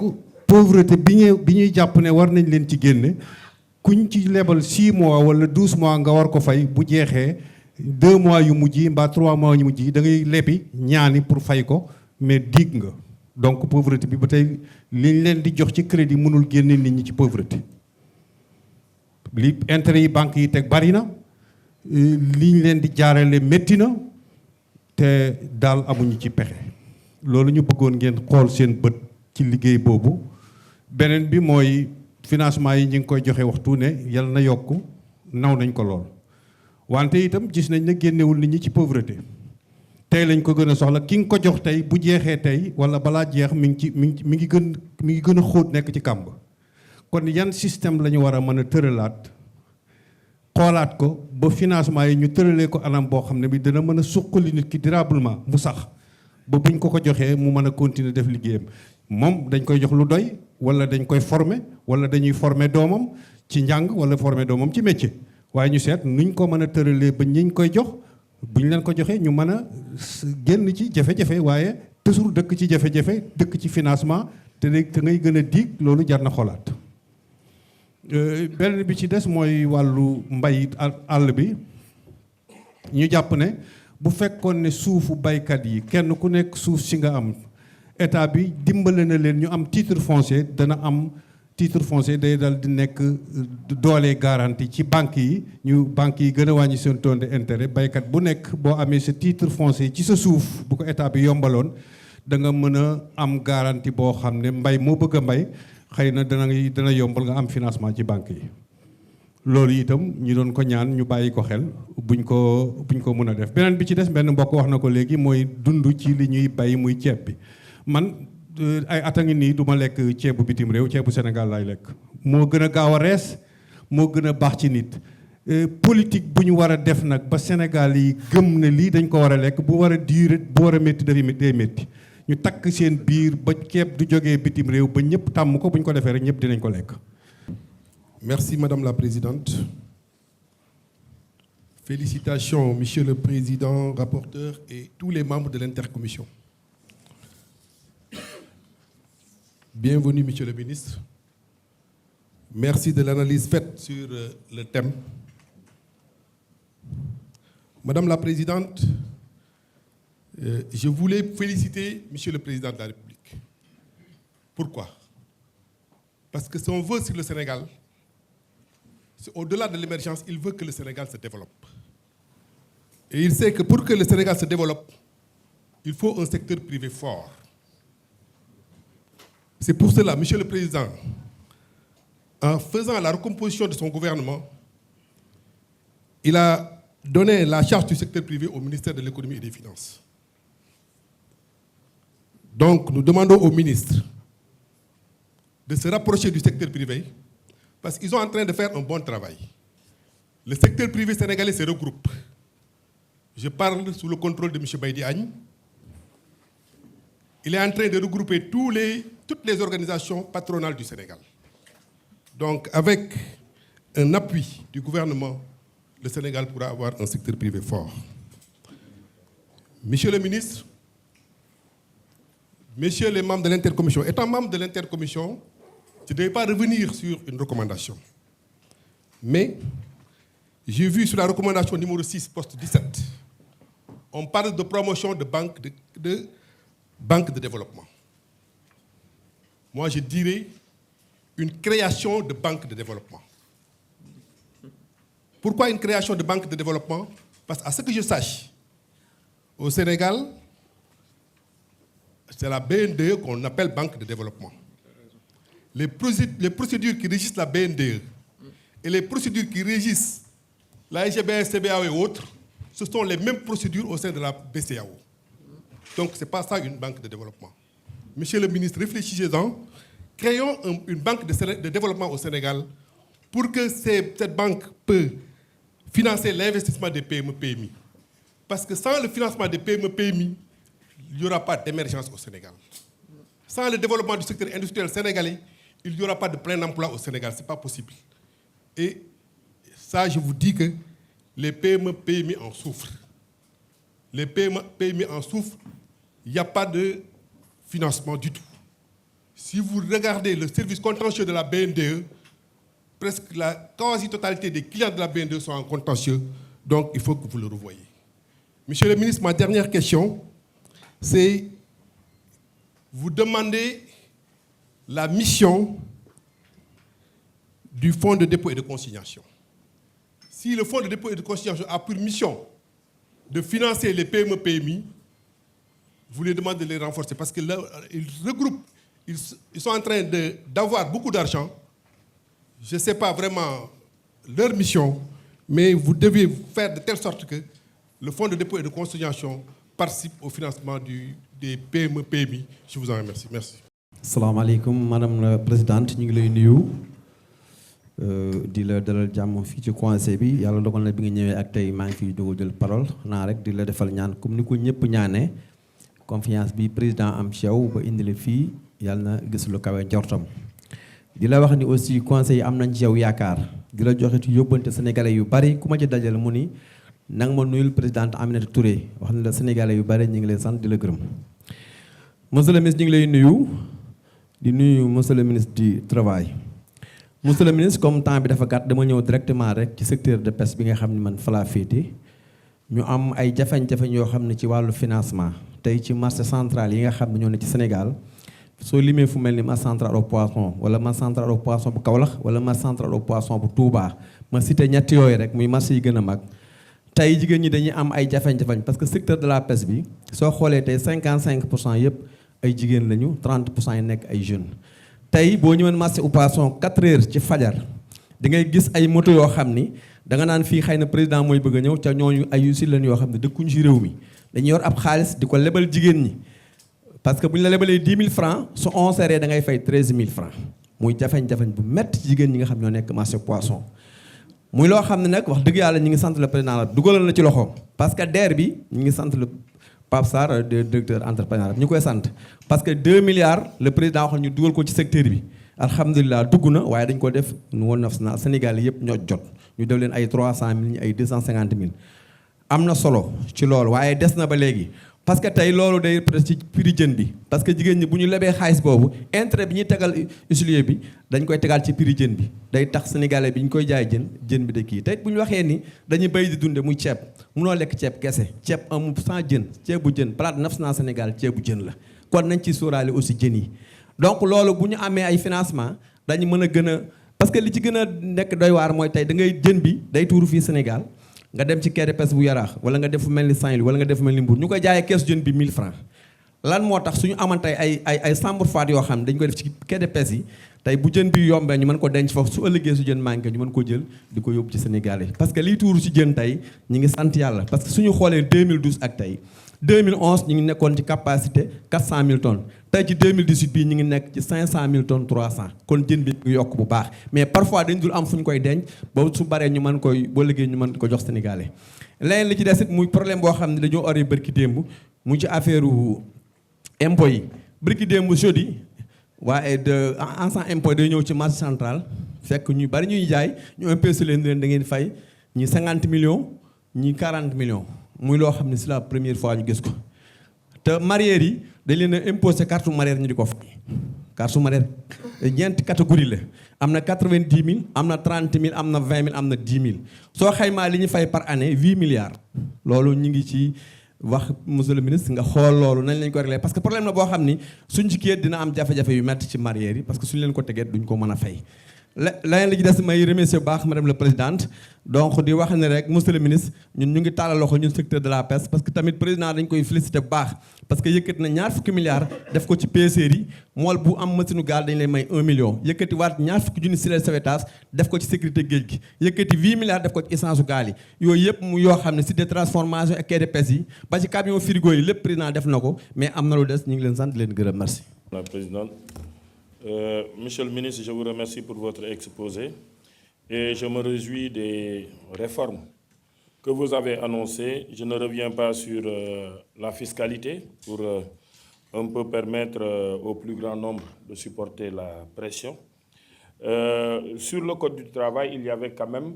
pauvreté bi ñuy jàpp ne war nañ leen ci génne, kuñ ci lebal 6 mois wala 12 mois nga war ko fay, bu jeexee 2 mois yu mujj yi mbaa 3 mois yu mujj yi da ngay lebi ñaani pour fay ko, mais diig nga. donc pauvreté bi ba tey liñ leen di jox ci crédit mënul génne nit ñi ci pauvreté. li intérêt yi banque yi teg bari na, liñ leen di jaarale métti na te daal amuñu ci pexe. loolu ñu bëggoon ngeen xool seen bët ci liggéey boobu. beneen bi mooy financement yi ñu ngi koy joxe waxtu ne yal na yokk, naw nañ ko lool, wante itam gis nañ ne génnewul nit ñi ci pauvreté. tey lañ ko gën a soxla, ki nga ko jox tey bu jeexee tey wala balaa jeex mi ngi gën a xóot nekk ci kàmb. kon yan système la ñu war a mën a tëralaat xoolaat ko ba financement yi ñu tëralee ko anam boo xam ne bi dina mën a suqali nit ki durablement mu sax ba buñ ko joxee mu mën a continuer def liggéeyam. moom dañ koy jox lu doy wala dañ koy former wala dañuy former doomam ci njàng wala former doomam ci métier, waaye ñu seet nuñ ko mën a tëralee ba ñiñ koy jox buñ leen ko joxee ñu mën a génn ci jafe-jafe, waaye toujours dëkk ci jafe-jafe dëkk ci financement te ngay gën a diig, loolu jar na xoolaat. benn bi ci des mooy wàllu mbay àll bi. ñu jàpp ne bu fekkoon ne suufu baykat yi kenn ku nekk suuf si nga am, état bi dimbale na leen ñu am titre foncier, dana am titre foncier day dal di nekk doole garantie ci banque yi, ñu banque yi gën a wàññi seen taux d'intérêt. baykat bu nekk boo amee sa titre foncier ci sa suuf, bu ko état bi yombaloon da nga mën a am garantie boo xam ne mbay moo bëgg a mbay xëy na dana yombal nga am financement ci banque yi. loolu itam ñu doon ko ñaan ñu bàyyi ko xel buñ ko mën a def beneen bi ci des benn mbokk wax na ko léegi mooy dund ci li ñuy bay muy ceeb bi man ay at a ngi nii du ma lekk ceebu bitim réew ceebu Sénégal laay lekk moo gën a gaaw a rees moo gën a baax ci nit politique bu ñu war a def nag ba Sénégal yi gëm ne lii dañ ko war a lekk bu war a diire bu war a métti day métti ñu takk seen biir ba ceeb du jógee bitim réew ba ñëpp tàmm ko bu ñu ko defee rek ñëpp dinañ ko lekk. Merci Madame la Présidente. Félicitations Monsieur le Président, rapporteur et tous les membres de l'intercommission. Bienvenue Monsieur le Ministre. Merci de l'analyse faite sur le thème. Madame la Présidente, je voulais féliciter Monsieur le Président de la République. Pourquoi? Parce que son vœu sur le Sénégal, au-delà de l'émergence, il veut que le Sénégal se développe. Et il sait que pour que le Sénégal se développe, il faut un secteur privé fort. C'est pour cela, Monsieur le Président, en faisant la recomposition de son gouvernement, il a donné la charge du secteur privé au ministère de l'économie et des finances. Donc, nous demandons au ministre de se rapprocher du secteur privé parce qu'ils sont en train de faire un bon travail. Le secteur privé sénégalais se regroupe. Je parle sous le contrôle de M. Baïdi Agne. Il est en train de regrouper toutes les organisations patronales du Sénégal. Donc, avec un appui du gouvernement, le Sénégal pourra avoir un secteur privé fort. Monsieur le ministre, messieurs les membres de l'intercommission, étant membre de l'intercommission, je ne devais pas revenir sur une recommandation. Mais j'ai vu sur la recommandation numéro 6, poste 17, on parle de promotion de banques de développement. Moi, je dirais une création de banques de développement. Pourquoi une création de banques de développement? Parce qu'à ce que je sache, au Sénégal, c'est la BNDE qu'on appelle banque de développement. Les procédures qui régissent la BNDE et les procédures qui régissent la SGBS, CBAO et autres, ce sont les mêmes procédures au sein de la BCAO. Donc, ce n'est pas ça une banque de développement. Monsieur le ministre, réfléchissez-en. Créons une banque de développement au Sénégal pour que cette banque peut financer l'investissement des PME-PMI. Parce que sans le financement des PME-PMI, il n'y aura pas d'émergence au Sénégal. Sans le développement du secteur industriel sénégalais, il n'y aura pas de plein emploi au Sénégal. Ce n'est pas possible. Et ça, je vous dis que les PME-PMI en souffrent. Les PME-PMI en souffrent. Il n'y a pas de financement du tout. Si vous regardez le service contentieux de la BNDE, presque la quasi-totalité des clients de la BNDE sont en contentieux. Donc, il faut que vous le revoyiez. Monsieur le ministre, ma dernière question, c'est vous demandez la mission du Fonds de dépôt et de consignation. Si le Fonds de dépôt et de consignation a pour mission de financer les PME-PMI, vous les demandez de les renforcer parce qu'ils regroupent, ils sont en train d'avoir beaucoup d'argent. Je ne sais pas vraiment leur mission, mais vous devez faire de telle sorte que le Fonds de dépôt et de consignation participe au financement des PME-PMI. Je vous en remercie. Merci. Salam alaikum, Madame la Présidente. Nous sommes nuyu di la dalal jàmm fii ci conseil bi yàlla dogal na bi nga ñëwee ak tey maa ngi fiy dogal jël parole xanaa rek di la defal ñaan comme ni ko ñëpp ñaanee confiance bi président am ci yow ba indi la fii yàlla na gis lu kawe njortam di la wax ni aussi conseil yi am nañ ci yow yaakaar di la joxe ci yóbbante sénégalais yu bari ku ma ci dajal mu ni nang ma nuyul présidente Aminata Touré wax na la sénégalais yu bari ñu ngi lay sant di la gërëm monsieur le ministre ñu ngi lay nuyu di nuyu monsieur le ministre du travail. Monsieur le ministre, comme temps bi dafa gàtt dama ñëw directement rek ci secteur de pêche bi nga xam ne man fa laa féete ñu am ay jafe-jafe yoo xam ne ci wàllu financement tey ci marché central yi nga xam ne ñoo ne ci Sénégal soo limee fu mel ni marché central au poisson wala marché central au poisson bu Kaolack wala marché central au poisson bu Touba ma cité ñetti yooyu rek muy marché yi gën a mag tey jigéen ñi dañuy am ay jafe-jafe parce que secteur de la pêche bi soo xoolee tey 55% yëpp ay jigéen lañu 30% yi nekk ay jeunes. tey boo ñëwoon marché au poisson 4 heures ci fajar da ngay gis ay moto yoo xam ni da nga naan fii xëy na président mooy bëgg a ñëw ca ñooñu ay yu si leen yoo xam ne dëkkuñu ci réew mi dañuy yor ab xaalis di ko lebal jigéen ñi parce que bu ñu la lebalee 10 000 francs su 11 heures da ngay fay 13 000 francs muy jafeñ-jafeñ bu métti jigéen ñi nga xam ñoo nekk marché poisson muy loo xam ne nag wax dëgg yàlla ñi ngi sant le président la dugalal na ci loxoom parce que DER bi ñi ngi sant le Pape Sarr directeur entrepreneuriat ñu koy sant parce que 2 milliards le président waxoon ñu dugal ko ci secteur bi alhamdulilah dugg na waaye dañ ko def nu woon national Sénégal yëpp ñoo jot ñu def leen ay 300 000 ñi ay 250 000 am na solo ci loolu waaye des na ba léegi parce que tey loolu day peut-être ci prix jën bi parce que jigéen ñi bu ñu lebee xaalis boobu intérêt bi ñuy tegal huilier bi dañ koy tegal ci prix jën bi day tax sénégalais bi ñu koy jaay jën bi da kii tey bu ñu waxee ni dañuy béy di dunde muy ceeb munoo lekk ceeb kese ceeb amul sans jën ceebu jën plate national Sénégal ceebu jën la kon nañ ci sóoraale aussi jën yi donc loolu bu ñu amee ay financement dañu mën a gën a parce que li ci gën a nekk doy waar mooy tey da ngay jën bi day tuuru fii Sénégal nga dem ci quai de pêche bu Yaraax wala nga def fu mel ni Saint-Louis wala nga def fu mel ni Mbour ñu koy jaayee keesu jën bi 1000 francs lan moo tax suñu amantey ay chambre froide yoo xam ne dañu koy def ci quai de pêche yi tey bu jën bi yombee ñu mën ko denc foofu su ëllëgee su jën manqué ñu mën ko jël di ko yóbbu ci Sénégal yi parce que liy tuuru ci jën tey ñi ngi sant yàlla parce que suñu xoolee 2012 ak tey 2011 ñu ngi nekkoon ci capacité 400 000 tonnes tey ci 2018 bii ñu ngi nekk ci 500 000 tonnes 300 kon jën bi ngi yokk bu baax mais parfois dañ dul am fu ñu koy denc ba su baree ñu mën koy boo liggéey ñu mën ko jox Sénégalais leneen li ci des it muy problème boo xam ne dañoo ori bërki démb mu ci affaire impôt yi bërki démb jeudi waaye de ensan impôt day ñëw ci marché central fekk ñu bari ñuy jaay ñu impéser leen da ngeen fay ñi 50 millions ñi 40 millions muy loo xam ne c'est la première fois ñu gis ko te mareyeurs yi dañ leen a imposé carte mareyeur ñu di ko fay carte mareyeur ñeenti catégorie la am na 90 000 am na 30 000 am na 20 000 am na 10 000 soo xaymaa li ñu fay par année 8 milliards loolu ñu ngi ci wax monsieur le ministre nga xool loolu nañ lañ ko réglé parce que problème la boo xam ni suñ ci kii dina am jafe-jafe yu metti ci mareyeurs yi parce que suñ leen ko tegee duñ ko mën a fay leneen li ci des may remercier bu baax madame la présidente donc di wax ne rek monsieur le ministre ñun ñu ngi tàllal loxo ñun secteur de la pêche parce que tamit président dañ koy féliciter bu baax parce que yëkkati na ñaar fukki milliards def ko ci pêcheurs yi mool bu am machine gaal dañ lay may 1 million yëkkati waat ñaar fukki junni silet sauvetage def ko ci sécurité géej gi yëkkati 8 milliards def ko ci essence gaal yi yooyu yëpp mu yoo xam ne site de transformation ak quai de pêche yi ba ci camion frigo yi lépp président def na ko mais am na lu des ñu ngi leen sant di leen gërëm merci. La présidente. Monsieur le ministre, je vous remercie pour votre exposé et je me réjouis des réformes que vous avez annoncées. Je ne reviens pas sur la fiscalité pour un peu permettre au plus grand nombre de supporter la pression. Sur le Code du travail, il y avait quand même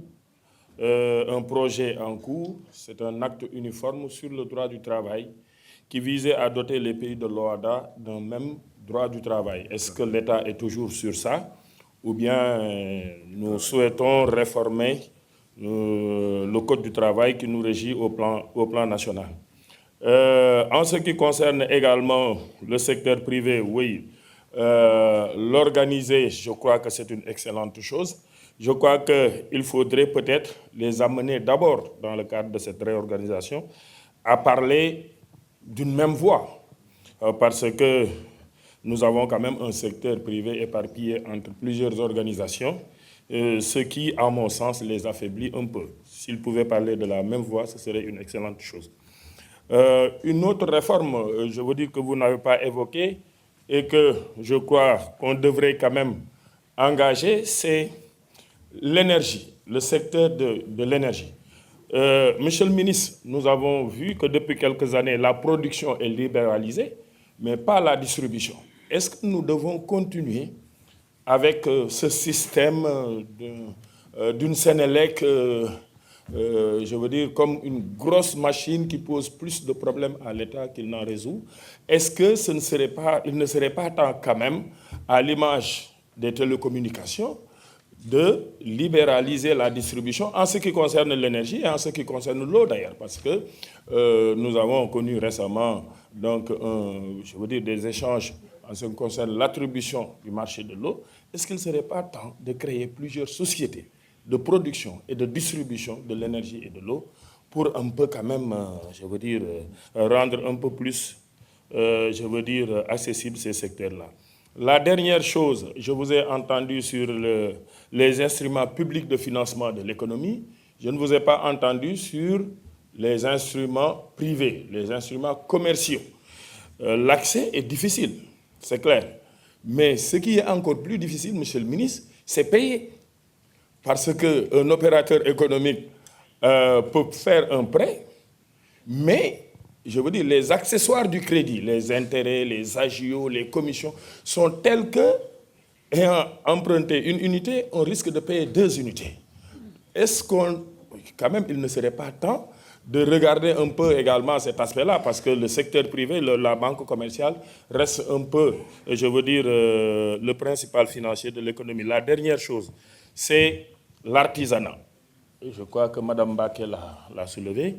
un projet en cours, c'est un acte uniforme sur le droit du travail qui visait à doter les pays de l'OHADA d'un même droit du travail. Est-ce que l'État est toujours sur ça ou bien nous souhaitons réformer le Code du travail qui nous régit au plan national? En ce qui concerne également le secteur privé, oui, l'organiser, je crois que c'est une excellente chose. Je crois qu'il faudrait peut-être les amener d'abord, dans le cadre de cette réorganisation, à parler d'une même voix, parce que nous avons quand même un secteur privé éparpillé entre plusieurs organisations, ce qui, à mon sens, les affaiblit un peu. S'ils pouvaient parler de la même voix, ce serait une excellente chose. Une autre réforme, je veux dire que vous n'avez pas évoquée et que je crois qu'on devrait quand même engager, c'est l'énergie, le secteur de l'énergie. Monsieur le ministre, nous avons vu que depuis quelques années, la production est libéralisée, mais pas la distribution. Est-ce que nous devons continuer avec ce système d'une Sénélec, je veux dire, comme une grosse machine qui pose plus de problèmes à l'État qu'il n'en résout? Est-ce que il ne serait pas temps quand même, à l'image des télécommunications, de libéraliser la distribution en ce qui concerne l'énergie et en ce qui concerne l'eau d'ailleurs, parce que nous avons connu récemment donc, je veux dire, des échanges en ce qui concerne l'attribution du marché de l'eau. Est-ce qu'il ne serait pas temps de créer plusieurs sociétés de production et de distribution de l'énergie et de l'eau pour un peu quand même, je veux dire, rendre un peu plus, je veux dire, accessible ces secteurs-là? La dernière chose, je vous ai entendu sur les instruments publics de financement de l'économie. Je ne vous ai pas entendu sur les instruments privés, les instruments commerciaux. L'accès est difficile, c'est clair. Mais ce qui est encore plus difficile, monsieur le ministre, c'est payer. Parce qu'un opérateur économique peut faire un prêt, mais, je veux dire, les accessoires du crédit, les intérêts, les agios, les commissions, sont tels que, ayant emprunté une unité, on risque de payer 2 unités. Est-ce quand même, il ne serait pas temps de regarder un peu également cet aspect-là, parce que le secteur privé, la banque commerciale, reste un peu, je veux dire, le principal financier de l'économie. La dernière chose, c'est l'artisanat. Je crois que Mme Baké l'a soulevé.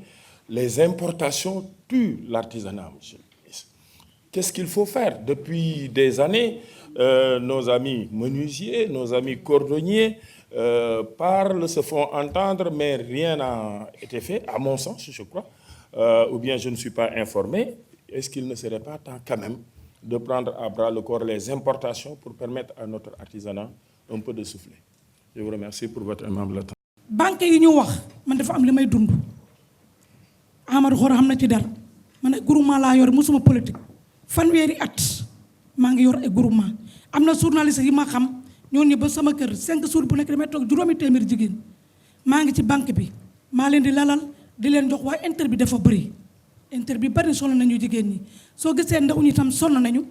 Les importations tuent l'artisanat, monsieur le ministre. Qu'est-ce qu'il faut faire? Depuis des années, nos amis menuisiers, nos amis cordonniers, parlent, se font entendre, mais rien n'a été fait, à mon sens, je crois, ou bien je ne suis pas informé. Est-ce qu'il ne serait pas temps quand même de prendre à bras le corps les importations pour permettre à notre artisanat un peu de souffler? Je vous remercie pour votre aimable attention. Banque yi ñu wax man dafa am li may dund Amadou Xor xam na ci dara man ay groupement laa yor musuma politique fanweeri at maa ngi yor ay groupement am na journaliste yi ma xam ñooñu ba sama kër 5 jours bu nekk damay toog juróomi téeméer jigéen maa ngi ci banque bi maa leen di lalal di leen jox waaye inter bi dafa bëri inter bi bëri sonn nañu jigéen ñi soo gisee ndaw ñi tam sonn nañu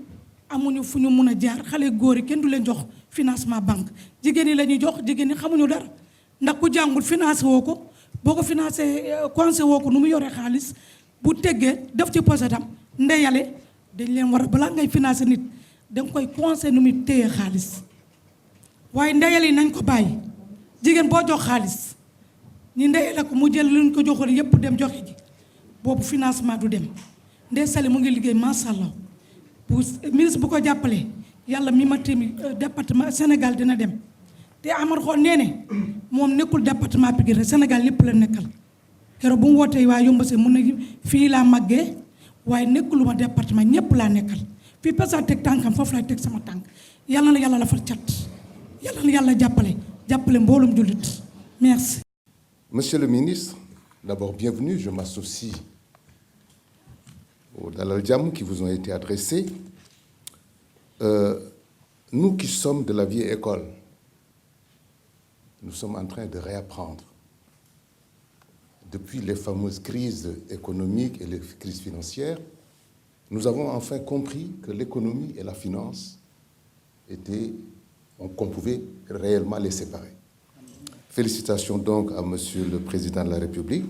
amuñu fu ñu mun a jaar xale góor yi kenn du leen jox financement banque jigéen ñi la ñuy jox jigéen ñi xamuñu dara ndax ku jàngul financé woo ko boo ko financé conseillé woo ko nu mu yoree xaalis bu teggee def ci posetam ndeyale dañ leen war a balaa ngay financé nit danga koy conseillé nu muy téye xaalis waaye ndeyale yi nañ ko bàyyi jigéen boo jox xaalis ñi ndeyale ko mu jël luñ ko joxoon yépp dem joxe ji boobu financement du dem Ndeye Saly mu ngi liggéey macha allah bu ministre bu ko jàppalee yàlla mi ma téemi département Sénégal dina dem te Amar Xor nee ne moom nekkul département Pikine rek Sénégal lépp la nekkal keroog bu mu wootee waa Yomb Seen mun na fii laa màggee waaye nekkuluma département ñëpp laa nekkal fii pesa teg tànkam foofu laay teg sama tànk yàlla na yàlla la fal cat yàlla na yàlla jàppale mboolum jullit merci. Monsieur le ministre, d'abord bienvenue, je m'associe aux Dalal Jamm qui vous ont été adressés. Nous qui sommes de la vieille école, nous sommes en train de réapprendre. Depuis les fameuses crises économiques et les crises financières, nous avons enfin compris que l'économie et la finance qu'on pouvait réellement les séparer. Félicitations donc à Monsieur le Président de la République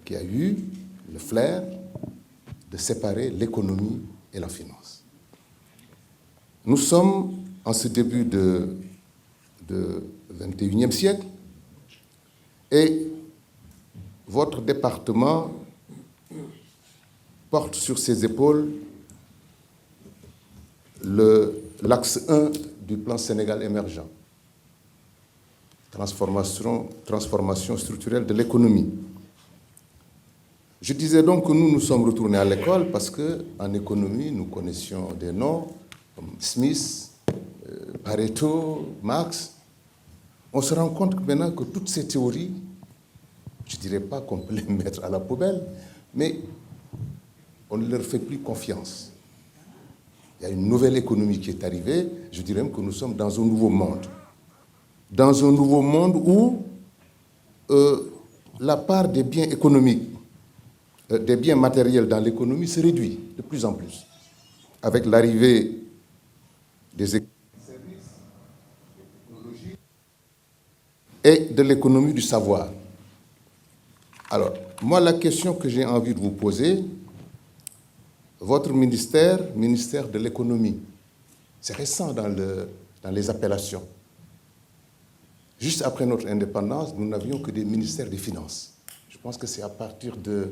qui a eu le flair de séparer l'économie et la finance. Nous sommes en ce début de 21e siècle et votre département porte sur ses épaules l'axe 1 du plan Sénégal émergent, transformation structurelle de l'économie. Je disais donc que nous sommes retournés à l'école parce qu'en économie, nous connaissions des noms comme Smith, Pareto, Marx. On se rend compte maintenant que toutes ces théories, je ne dirais pas qu'on peut les mettre à la poubelle, mais on ne leur fait plus confiance. Il y a une nouvelle économie qui est arrivée, je dirais même que nous sommes dans un nouveau monde. Dans un nouveau monde où la part des biens économiques, des biens matériels dans l'économie se réduit de plus en plus. Avec l'arrivée des services, des technologies et de l'économie du savoir. Alors, moi, la question que j'ai envie de vous poser, votre ministère de l'économie, c'est récent dans les appellations. Juste après notre indépendance, nous n'avions que des ministères des Finances. Je pense que c'est à partir de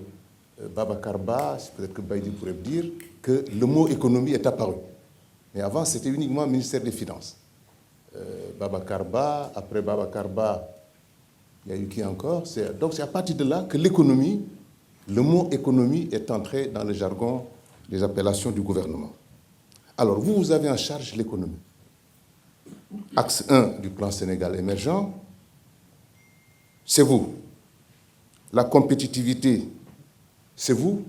Babacar Ba, peut-être que Baïdi pourrait dire, que le mot économie est apparu. Mais avant, c'était uniquement ministère des Finances. Babacar Ba, après Babacar Ba, il y a eu qui encore? Donc c'est à partir de là que l'économie, le mot économie est entré dans le jargon des appellations du gouvernement. Alors, vous avez en charge l'économie. Axe 1 du plan Sénégal émergent, c'est vous. La compétitivité, c'est vous.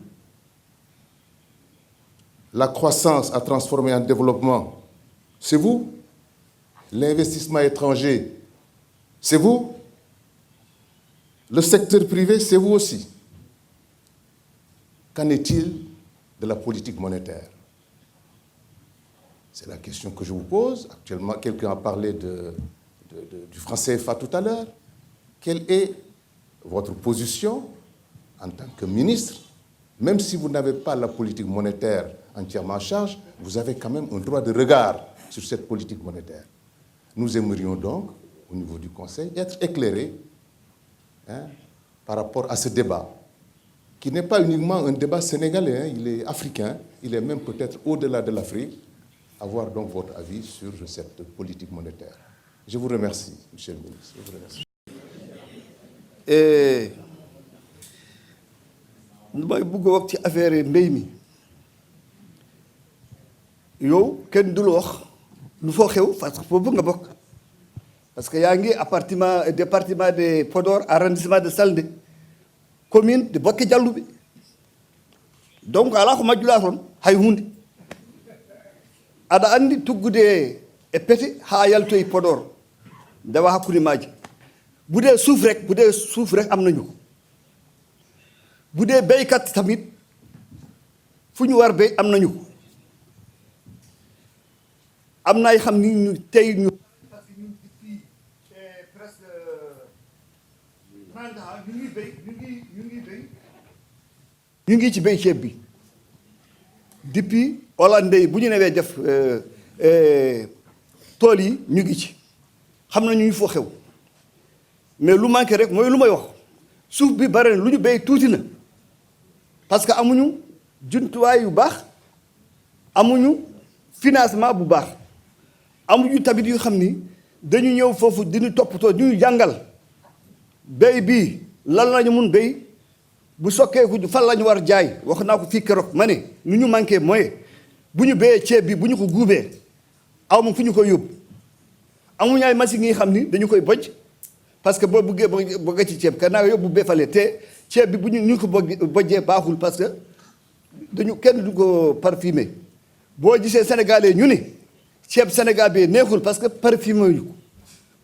La croissance à transformer en développement, c'est vous. L'investissement étranger, c'est vous. Le secteur privé, c'est vous aussi. Qu'en est-il de la politique monétaire? C'est la question que je vous pose. Actuellement, quelqu'un a parlé du franc CFA tout à l'heure. Quelle est votre position en tant que ministre? Même si vous n'avez pas la politique monétaire entièrement en charge, vous avez quand même un droit de regard sur cette politique monétaire. Nous aimerions donc, au niveau du Conseil, être éclairés par rapport à ce débat, qui n'est pas uniquement un débat sénégalais, il est africain, il est même peut-être au-delà de l'Afrique. Avoir donc votre avis sur cette politique monétaire. Je vous remercie, Monsieur le ministre. Je vous remercie. may bëgg a wax ci affaire mbéy mi yow kenn du la wax lu foo xew parce que foofu nga bokk parce que yaa ngi département de Podor arrondissement de Saldé commune de Boké Dialoubé donc ala ko majjula toon hay hunde aɗa andi tuggude e pete ha yaltoye Podor ndewa hakkude maaji bu dee suuf rek am nañu ko bu dee béykat tamit fu ñu war béy am nañu ko am na ay xam ni ñu tey ñu parce que ñun depuis presque 30 ans ñu ngi ci béy ceeb bi depuis Hollande yi bu ñu newee def tool yi ñu ngi ci xam nañu ñu foo xew mais lu manqué rek mooy lu may wax suuf bi bare lu ñu béy tuuti na parce que amuñu jumtuwaay yu baax amuñu financement bu baax amuñu tamit yu xam ni dañu ñëw foofu diñu toppatoo ñu jàngal béy bii lan lañu mun béy bu sokkeeku fan la ñu war jaay wax naa ko fii keroog ma ne lu ñu manqué mooy bu ñu béyee ceeb bi bu ñu ko guubee aw ma fu ñu koy yóbbu amuñu ay machines yi xam ni dañu koy bojj parce que boo buggee bëgg ci ceeb kanaa yóbbu beefale te ceeb bi bu ñu ko bojjee baaxul parce que dañu kenn du ko parfumé boo gisee sénégalais ñu ni ceeb Sénégal bi neexul parce que parfumé ñu ko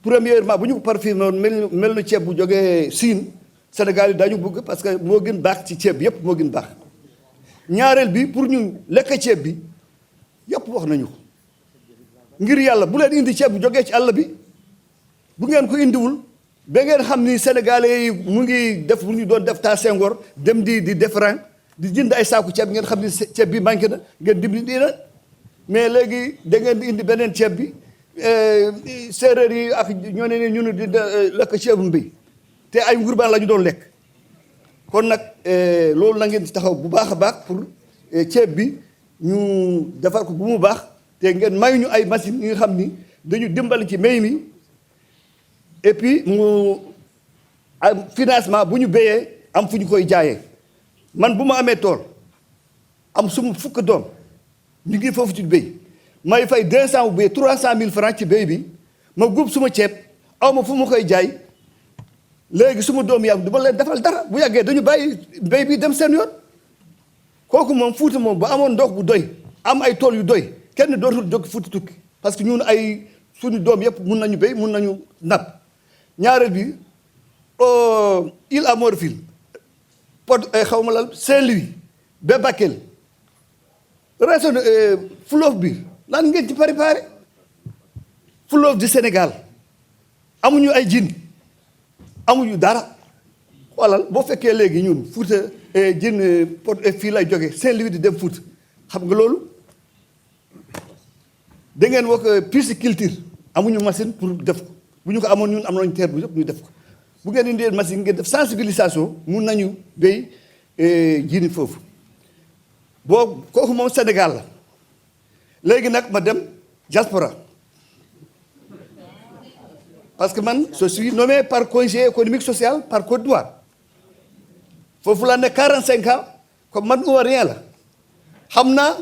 premièrement bu ñu ko parfumé woon mel na ceeb bu jógee Siin Sénégal yi dañu bëgg parce que moo gën baax ci ceeb bi yëpp moo gën baax ñaareel bi pour ñu lekk ceeb bi yëpp wax nañu ko ngir yàlla bu leen indi ceeb bu jógee ci àll bi bu ngeen ko indiwul ba ngeen xam ni sénégalais yi mu ngi def bu ñu doon def taa Senghor dem di def rang di jënd ay saaku ceeb ngeen xam ni ceeb bi manqué na ngeen dimbali dina mais léegi da ngeen di indi beneen ceeb bi séeréer yi ak ñoo ne ñu di lekk ceebu mbéy te ay ngurbaan la ñu doon lekk kon nag loolu na ngeen ci taxaw bu baax a baax pour ceeb bi ñu defar ko bu mu baax te ngeen mayuñu ay machine yi nga xam ni dañu dimbali ci mbéy mi et puis mu am financement bu ñu béyee am fu ñu koy jaayee man bu ma amee tool am suma fukk doom ñu ngi foofu ci béy may fay 200 bu béy 300 000 francs ci béy bi ma guub suma ceeb aw ma fu ma koy jaay léegi suma doom yi am du ma leen defal dara bu yàggee dañu bàyyi béy bi dem seen yoon kooku moom Fuuta moom ba amoon ndox bu doy am ay tool yu doy kenn dootul jóg Fuuta tukki parce que ñun ay suñu doom yëpp mun nañu béy mun nañu napp ñaareel bi Île à Morphil Pod xaw ma la Saint-Louis ba Bakel région fleuve bi lan ngeen ci préparé fleuve du Sénégal amuñu ay jën amuñu dara xoolal boo fekkee léegi ñun Fuuta jën Pod fii lay jógee Saint-Louis di dem Fuuta xam nga loolu da ngeen wax pisciculture amuñu machine pour def ko bu ñu ko amoon ñun am nañu terre bu yëpp ñu def ko bu ngeen indee machine ngeen def sensibilisation mun nañu béy jini foofu boo kooku moom Sénégal la léegi nag ma dem diaspora parce que man je suis nommé par conseiller économique social par Côte d'Ivoire foofu laa ne 45 ans comme man Ivoirien la xam naa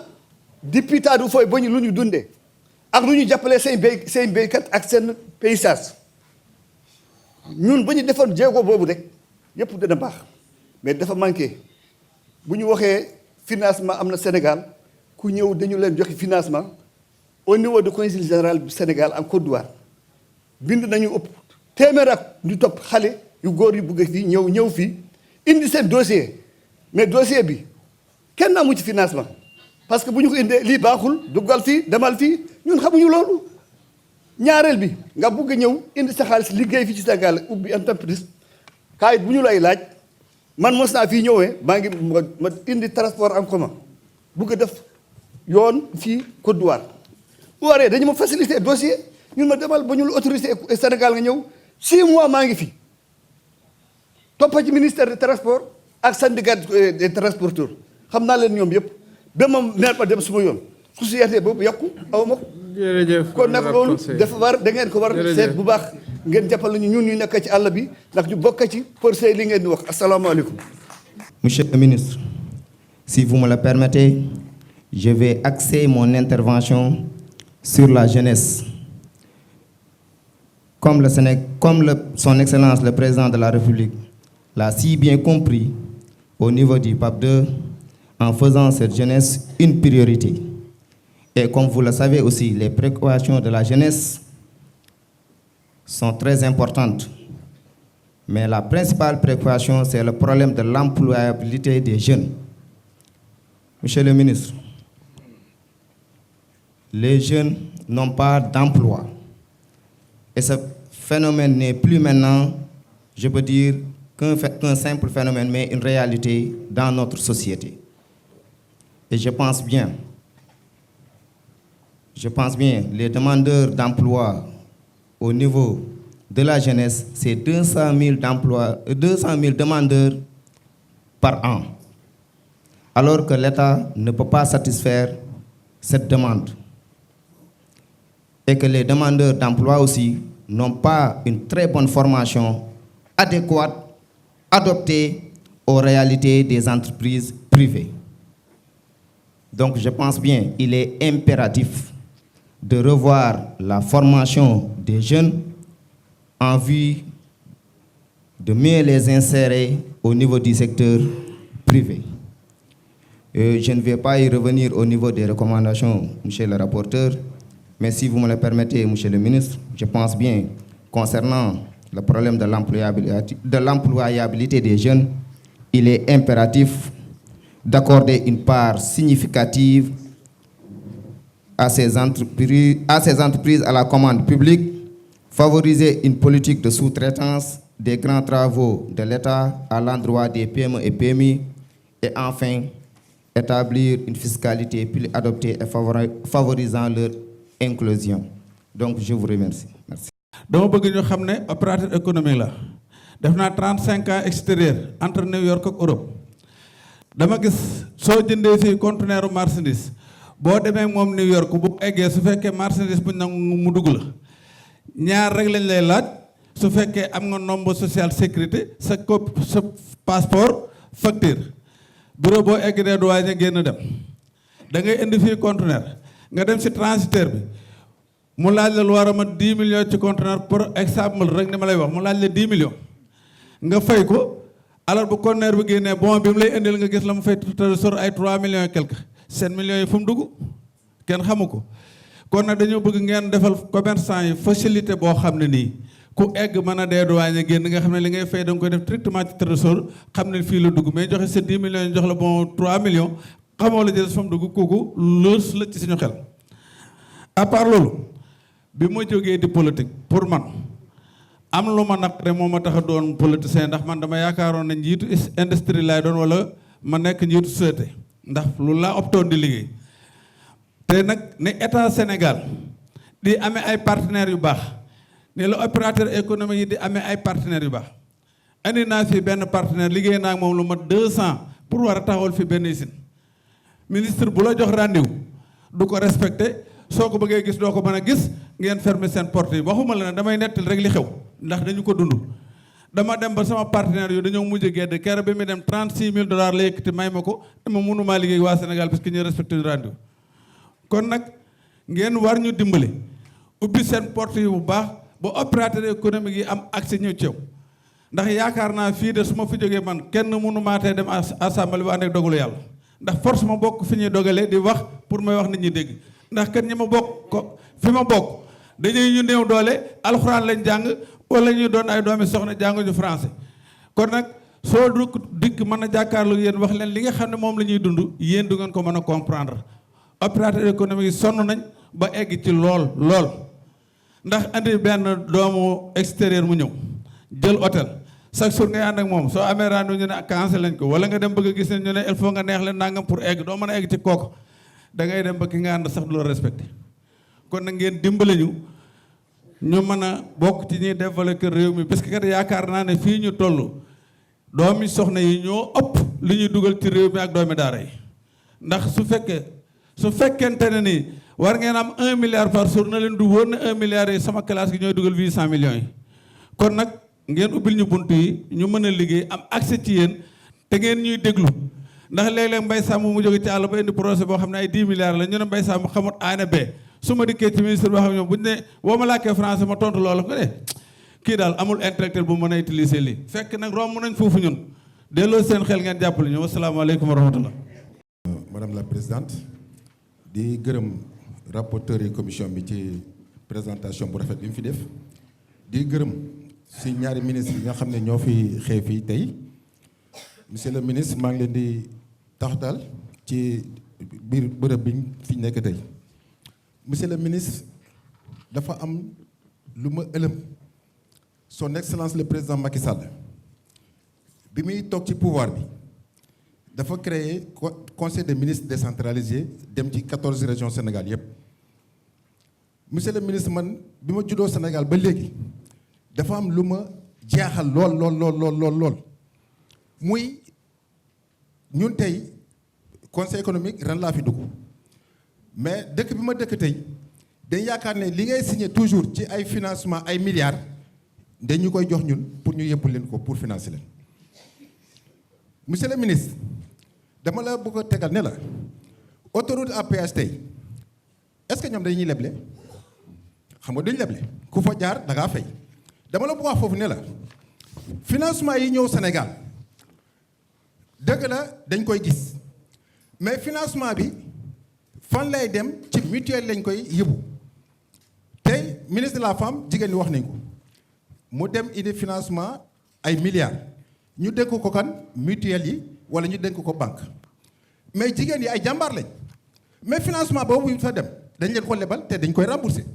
depuis taadu fooy ba ñu lu ñu dundee ak lu ñu jàppalee seen béykat ak seen paysage ñun ba ñu defoon jéego boobu rek yëpp dina baax mais dafa manqué bu ñu waxee financement am na Sénégal ku ñëw dañu leen joxe financement au niveau du conseil général du Sénégal en Côte d'Ivoire bind nañu ëpp téeméer ak ñu topp xale yu góor yu bëgg fii ñëw fii indi seen dossier mais dossier bi kenn amu ci financement parce que bu ñu ko indee lii baaxul duggal fii demal fii ñun xamuñu loolu ñaareel bi nga bugg ñëw indi sa xaalis liggéey fii ci Sénégal ubbi entreprise kaayit bu ñu lay laaj man mos naa fii ñëwee maa ngi ma indi transport en commun bugg def yoon fii Côte d'Ivoire bu waree dañu ma faciliter dossier ñun ma demal ba ñu la autorisé Sénégal nga ñëw 6 mois maa ngi fi toppa ci ministère des transports ak syndicat des transporteurs xam naa leen ñoom yëpp ba ma neer ma dem suma yoon société boobu yàqu aw ma ko. jërëjëf kon nag loolu dafa war da ngeen ko war seet bu baax ngeen jàppale ñu ñun ñu nekk ci àll bi ndax ñu bokk ci pour say li ngeen di wax asalaamaaleykum. Monsieur le ministre, si vous me le permettez, je vais axer mon intervention sur la jeunesse. Comme son Excellence le Président de la République l'a si bien compris au niveau du PAP 2, en faisant cette jeunesse une priorité. Et comme vous le savez aussi, les préoccupations de la jeunesse sont très importantes. Mais la principale préoccupation, c'est le problème de l'employabilité des jeunes. Monsieur le ministre, les jeunes n'ont pas d'emploi. Et ce phénomène n'est plus maintenant, je peux dire, qu'un simple phénomène, mais une réalité dans notre société. Et je pense bien, les demandeurs d'emploi au niveau de la jeunesse, c'est 200 000 demandeurs par an, alors que l'État ne peut pas satisfaire cette demande. Et que les demandeurs d'emploi aussi n'ont pas une très bonne formation adéquate, adaptée aux réalités des entreprises privées. Donc je pense bien qu'il est impératif de revoir la formation des jeunes en vue de mieux les insérer au niveau du secteur privé. Je ne vais pas y revenir au niveau des recommandations, monsieur le rapporteur, mais si vous me le permettez, monsieur le ministre, je pense bien, concernant le problème de l'employabilité des jeunes, il est impératif d'accorder une part significative à ces entreprises à la commande publique, favoriser une politique de sous-traitance des grands travaux de l'État à l'endroit des PME et PMI, et enfin, établir une fiscalité plus adoptée et favorisant leur inclusion. Donc, je vous remercie. Merci. dama bëgg ñu xam ne opérateur économique la def naa 35 ans extérieur entre New York ak Europe dama gis soo jëndee fii conteneur marchandise boo demee moom New York bu eggee su fekkee marchandise bu ñu nangu mu dugg la ñaar rek lañ lay laaj su fekkee am nga nombre social sécurité sa copie sa passeport facture bureau boo egg dee douane génn dem da ngay indi fii conteneur nga dem si transitaire bi mu laaj la lu war a mat 10 millions ci conteneur pour exemple rek ni ma lay wax mu laaj la 10 millions nga fay ko alors bu conteneur bi génnee bon bi mu lay indil nga gis la mu fay trésor ay 3 millions et quelque 7 millions yi fu mu dugg kenn xamu ko kon nag dañoo bëgg ngeen defal commerçant yi facilité boo xam ne nii ku egg mën a dee douane génn nga xam ne li ngay fay da nga koy def directement ci trésor xam ne fii la dugg mais joxe sa 10 millions yi jox la bon 3 millions xamoo la jël fa mu dugg kooku lës la ci suñu xel à part loolu bi ma jógee di politique pour man am lu ma naqare moo ma tax a doon politicien ndax man dama yaakaaroon ne njiitu industrie laay doon wala ma nekk njiitu société ndax lu laa optoon di liggéey te nag ne état Sénégal di amee ay partenaires yu baax ne la opérateur économique yi di amee ay partenaires yu baax andi naa fi benn partenaire liggéey naa ak moom lu mat 200 pour war a taxawal fi benn usine ministre bu la jox rendez-vous du ko respecté soo ko bëggee gis doo ko mën a gis ngeen fermer seen porte yi waxuma la ne damay nettali rek li xew ndax dañu ko dund dama dem ba sama partenaire yu dañoo mujj gedd keroog bi muy dem $36,000 la yëkkati may ma ko te ma mënumaa liggéey waa Sénégal parce que ñu respecté rendez-vous kon nag ngeen war ñu dimbali ubbi seen porte yi bu baax ba opérateur économique yi am accès ñëw ci yow ndax yaakaar naa fii de su ma fi jógee man kenn mënu maatee dem assemblée bi ànd ak dogalu yàlla ndax force ma bokk fi ñuy dogalee di wax pour may wax nit ñi dégg ndax kat ñi ma bokk ko fi ma bokk dañuy ñu néew doole alxuraan lañ jàng wala ñuy doon ay doomi soxna jànguñu français kon nag soo dikk mën a jàkkaarloo yéen wax leen li nga xam ne moom la ñuy dund yéen du ngeen ko mën a comprendre opérateur économique yi sonn nañ ba egg ci lool ndax andi benn doomu extérieur mu ñëw jël hôtel chaque jour ngay ànd ak moom soo amee rendez-vous ñu ne cancel lañ ko wala nga dem bëgg a gis ne ñu ne il faut nga neex leen nangam pour egg doo mën a egg ci kooku da ngay dem ba ki nga ànd sax du la respecté kon nag ngeen dimbale ñu mën a bokk ci ñuy développé réew mi parce que kat yaakaar naa ne fii ñu toll doomi soxna yi ñoo ëpp li ñuy dugal ci réew mi ak doomi daara yi ndax su fekkente ne nii war ngeen am 1 milliard par jour na leen du wóor ne 1 milliard yi sama classe gi ñooy dugal 800 millions yi kon nag ngeen ubbil ñu bunt yi ñu mën a liggéey am accès ci yéen te ngeen ñuy déglu ndax léeg-léeg Mbaye Samb mu jóge ci àll ba indi projet boo xam ne ay 10 milliards la ñu ne Mbaye Samb xamut A ne B su ma dikkee ci ministre boo xam ne ñoom bu ñu ne boo ma làkkee français ma tontu loola nga ne kii daal amul intellectuel bu mën a utiliser lii fekk nag romb nañ foofu ñun delloo seen xel ngeen jàppale ñu wasalaamaaleykum wa rahmatullah. Madame la présidente di gërëm rapporteur yi commission bi ci présentation bu rafet bi mu fi def di gërëm si ñaari ministre yi nga xam ne ñoo fi xew fii tey monsieur le ministre maa ngi leen di taxatal ci biir bërëb bi fi nekk tey monsieur le ministre dafa am lu ma ëlëm son excellence le président Macky Sall bi muy toog ci pouvoir bi dafa créer conseil des ministres décentralisé dem ci 14 régions Sénégal yépp monsieur le ministre man bi ma juddoo Sénégal ba léegi dafa am lu ma jaaxal lool muy ñun tey conseil économique ren laa fi dugg mais dëkk bi ma dëkk tey dañ yaakaar ne li ngay signé toujours ci ay financement ay milliards dañu koy jox ñun pour ñu yëpp leen ko pour financer leen monsieur le ministre dama la bëgg a tegal ne la autoroute à péage tey est-ce que ñoom dañuy leble xam nga duñ leble ku fa jaar da ngaa fay dama la bëgg wax foofu ne la financement yi ñëw Sénégal dëgg la dañ koy gis mais financement bi fan lay dem ci mutuelle lañ koy yóbbu tey ministre de la femme jigéen ñi wax nañ ko mu dem indi financement ay milliards ñu dénk ko kan mutuelle yi wala ñu dénk ko banque mais jigéen yi ay jàmbaar lañ mais financement boobu fa dem dañ leen ko lebal te dañ koy rembourser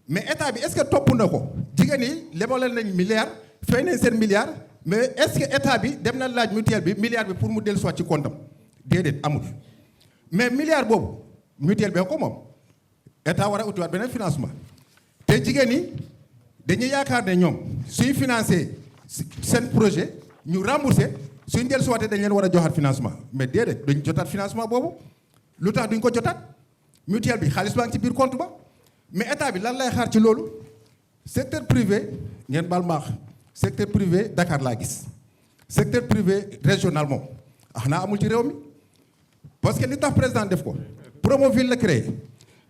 mais état bi est-ce que topp na ko jigéen yi lebalal nañ milliards fay nañ seen milliards mais est-ce que état bi dem na laaj mutuelle bi milliard bi pour mu dellu soit ci comptam déedéet amul mais milliard boobu mutuelle bee ko moom état war a utiwaat beneen financement te jigéen yi dañuy yaakaar ne ñoom suy financé seen projet ñu remboursé suñ dellu suwaatee dañ leen war a joxaat financement mais déedéet duñ jotaat financement boobu lu tax duñ ko jotaat mutuelle bi xaalis baa ngi ci biir compte ba mais état bi lan lay xaar ci loolu secteur privé ngeen baal maax secteur privé Dakar laa gis secteur privé régional moom naa amul ci réew mi parce que li tax président def ko Promoville la créé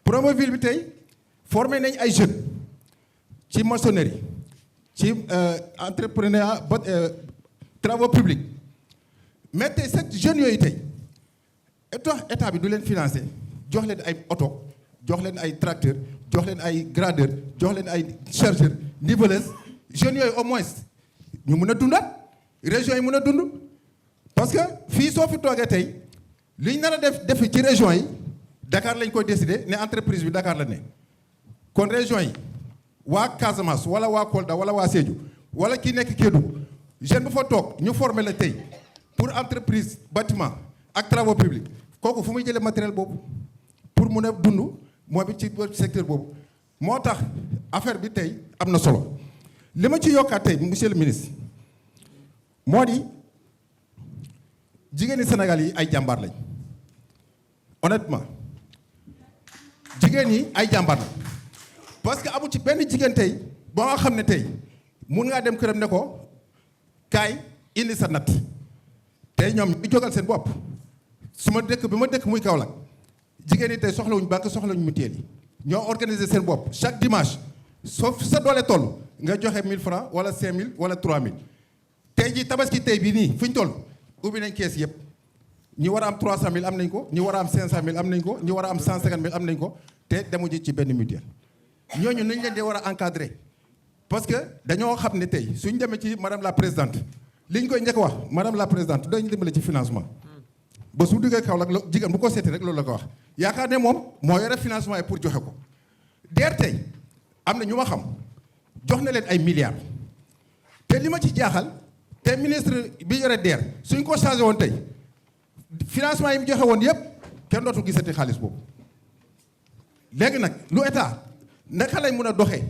Promoville bi tey formé nañ ay jeunes ci maçonnerie ci entrepreneuriat travaux publics mais tey ces jeunes yooyu tey état bi du leen financé jox leen ay oto jox leen ay tracteur jox leen ay gradeur jox leen ay chargeur niveleuse jeunes yooyu au moins ñu mun a dundaat régions yi mun a dund parce que fii soo fi toogee tey li ñu nar a def ci régions yi Dakar lañ koy décider ne entreprise bi Dakar la ne kon régions yi waa Casamance wala waa Kolda wala waa Sédhiou wala ki nekk Kédougou jeune bu fa toog ñu former la tey pour entreprise bâtiment ak travaux publics kooku fu muy jëlee matériel boobu pour mun a dund moo bi ci secteur boobu moo tax affaire bi tey am na solo li ma ci yokkaat tey monsieur le ministre moo di jigéeni Sénégal yi ay jàmbaar lañ honnêtement jigéen yi ay jàmbaar lañ parce que amu ci benn jigéen tey boo nga xam ne tey mun ngaa dem këram ne ko kaay indi sa natt tey ñoom ñu jógal seen bopp su ma dëkk bi ma dëkk muy Kaolack jigéen ñi tey soxlawuñ banque soxlawuñ mutuelle yi ñoo organiser seen bopp chaque dimanche soo sa doole toll nga joxe 1000 francs wala 5000 wala 3000 tey jii tabaski tey bii nii fu ñu toll ubbi nañ kees yëpp ñi war a am 300000 am nañ ko ñi war a am 500000 am nañ ko ñi war a am 150000 am nañ ko te demuñu ci benn mutuelle ñooñu nañ leen di war a encadrer parce que dañoo xam ne tey suñ demee ci madame la présidente li ñu koy njëkk wax madame la présidente dañu dimbale ci financement ba su duggee Kaolack la jigéen bu ko seeti rek loolu la ko wax yaakaar ne moom moo yore financement yi pour joxe ko DER tey am na ñu ma xam jox na leen ay milliards te li ma ci jaaxal te ministre bi yore DER suñ ko changé woon tey financement yi mu joxe woon yëpp kenn dootu gisati xaalis boobu léegi nag lu état naka lay mun a doxee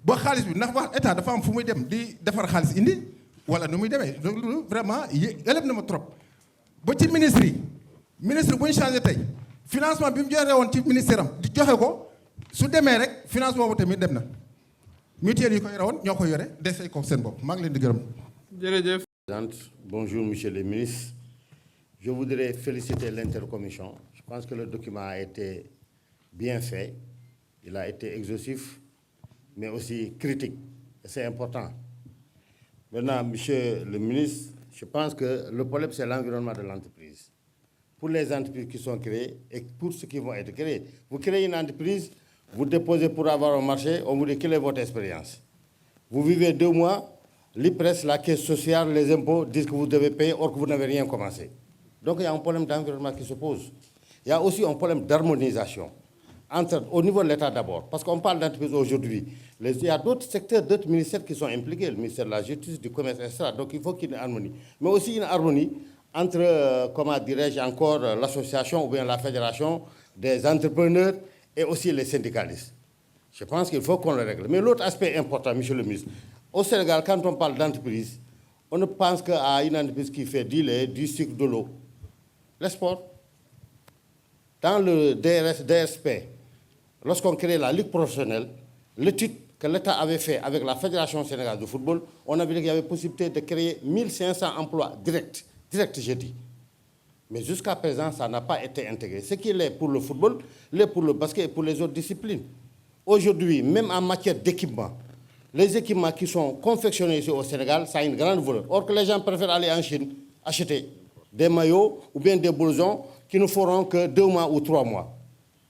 ba xaalis bi ndax wax état dafa am fu muy dem di defar xaalis indi wala nu muy demee loolu vraiment ëlëb na ma trop ba ci ministre yi ministre bu ñu changé tey financement bi mu joxe woon ci ministère am di joxe ko su demee rek financement boobu tamit dem na mutuelle yi ko yore woon ñoo ko yore desee ko seen bopp maa ngi leen di gërëm. jërëjëf. Bonjour monsieur le ministre. Je voudrais féliciter l'intercommission. Je pense que le document a été bien fait. Il a été exhaustif, mais aussi critique. Et c'est important. Maintenant, monsieur le ministre, je pense que le problème, c'est l'environnement de l'entreprise. Pour les entreprises qui sont créées et pour ceux qui vont être créés. Vous créez une entreprise, vous déposez pour avoir un marché, on vous dit quelle est votre expérience. Vous vivez 2 mois, l'IPRES, la caisse sociale, les impôts disent que vous devez payer or que vous n'avez rien commencé. Donc il y a un problème d'environnement qui se pose. Il y a aussi un problème d'harmonisation au niveau de l'État d'abord. Parce qu'on parle d'entreprise aujourd'hui. Il y a d'autres secteurs, d'autres ministères qui sont impliqués. Le ministère de la Justice, du Commerce, etc. Donc il faut qu'il y ait une harmonie. Mais aussi une harmonie entre, comment dirais-je encore, l'association ou bien la fédération des entrepreneurs et aussi les syndicalistes. Je pense qu'il faut qu'on le règle. Mais l'autre aspect important, monsieur le ministre, au Sénégal, quand on parle d'entreprise, on ne pense qu'à une entreprise qui fait du lait, du sucre, de l'eau. Le sport. Dans le DSP, lorsqu'on crée la Ligue professionnelle, l'étude que l'État avait fait avec la Fédération sénégalaise de football, on avait dit qu'il y avait possibilité de créer 1500 emplois directs, je dis. Mais jusqu'à présent, ça n'a pas été intégré. Ce qui est pour le football, l'est pour le basket et pour les autres disciplines. Aujourd'hui, même en matière d'équipement, les équipements qui sont confectionnés ici au Sénégal, ça a une grande valeur. Or que les gens préfèrent aller en Chine acheter des maillots ou bien des blousons qui ne feront que 2 mois ou 3 mois.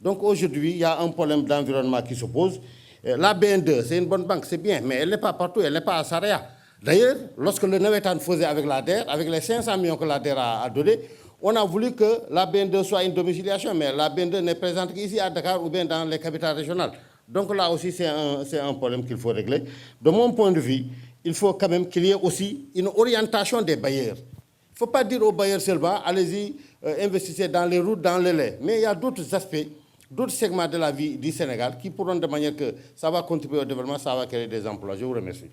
Donc aujourd'hui, il y a un problème d'environnement qui se pose. La BN2, c'est une bonne banque, c'est bien, mais elle n'est pas partout, elle n'est pas à Saraya. D'ailleurs, lorsque le Navetan faisait avec la DER, avec les 500 millions que la DER a donné, on a voulu que la BN2 soit une domiciliation, mais la BN2 n'est présente qu'ici à Dakar ou bien dans les capitales régionales. Donc là aussi, c'est un problème qu'il faut régler. De mon point de vue, il faut quand même qu'il y ait aussi une orientation des bailleurs. Il ne faut pas dire aux bailleurs seulement, allez-y, investissez dans les routes, dans les laits. Mais il y a d'autres aspects, d'autres segments de la vie du Sénégal qui pourront de manière que ça va contribuer au développement, ça va créer des emplois. Je vous remercie.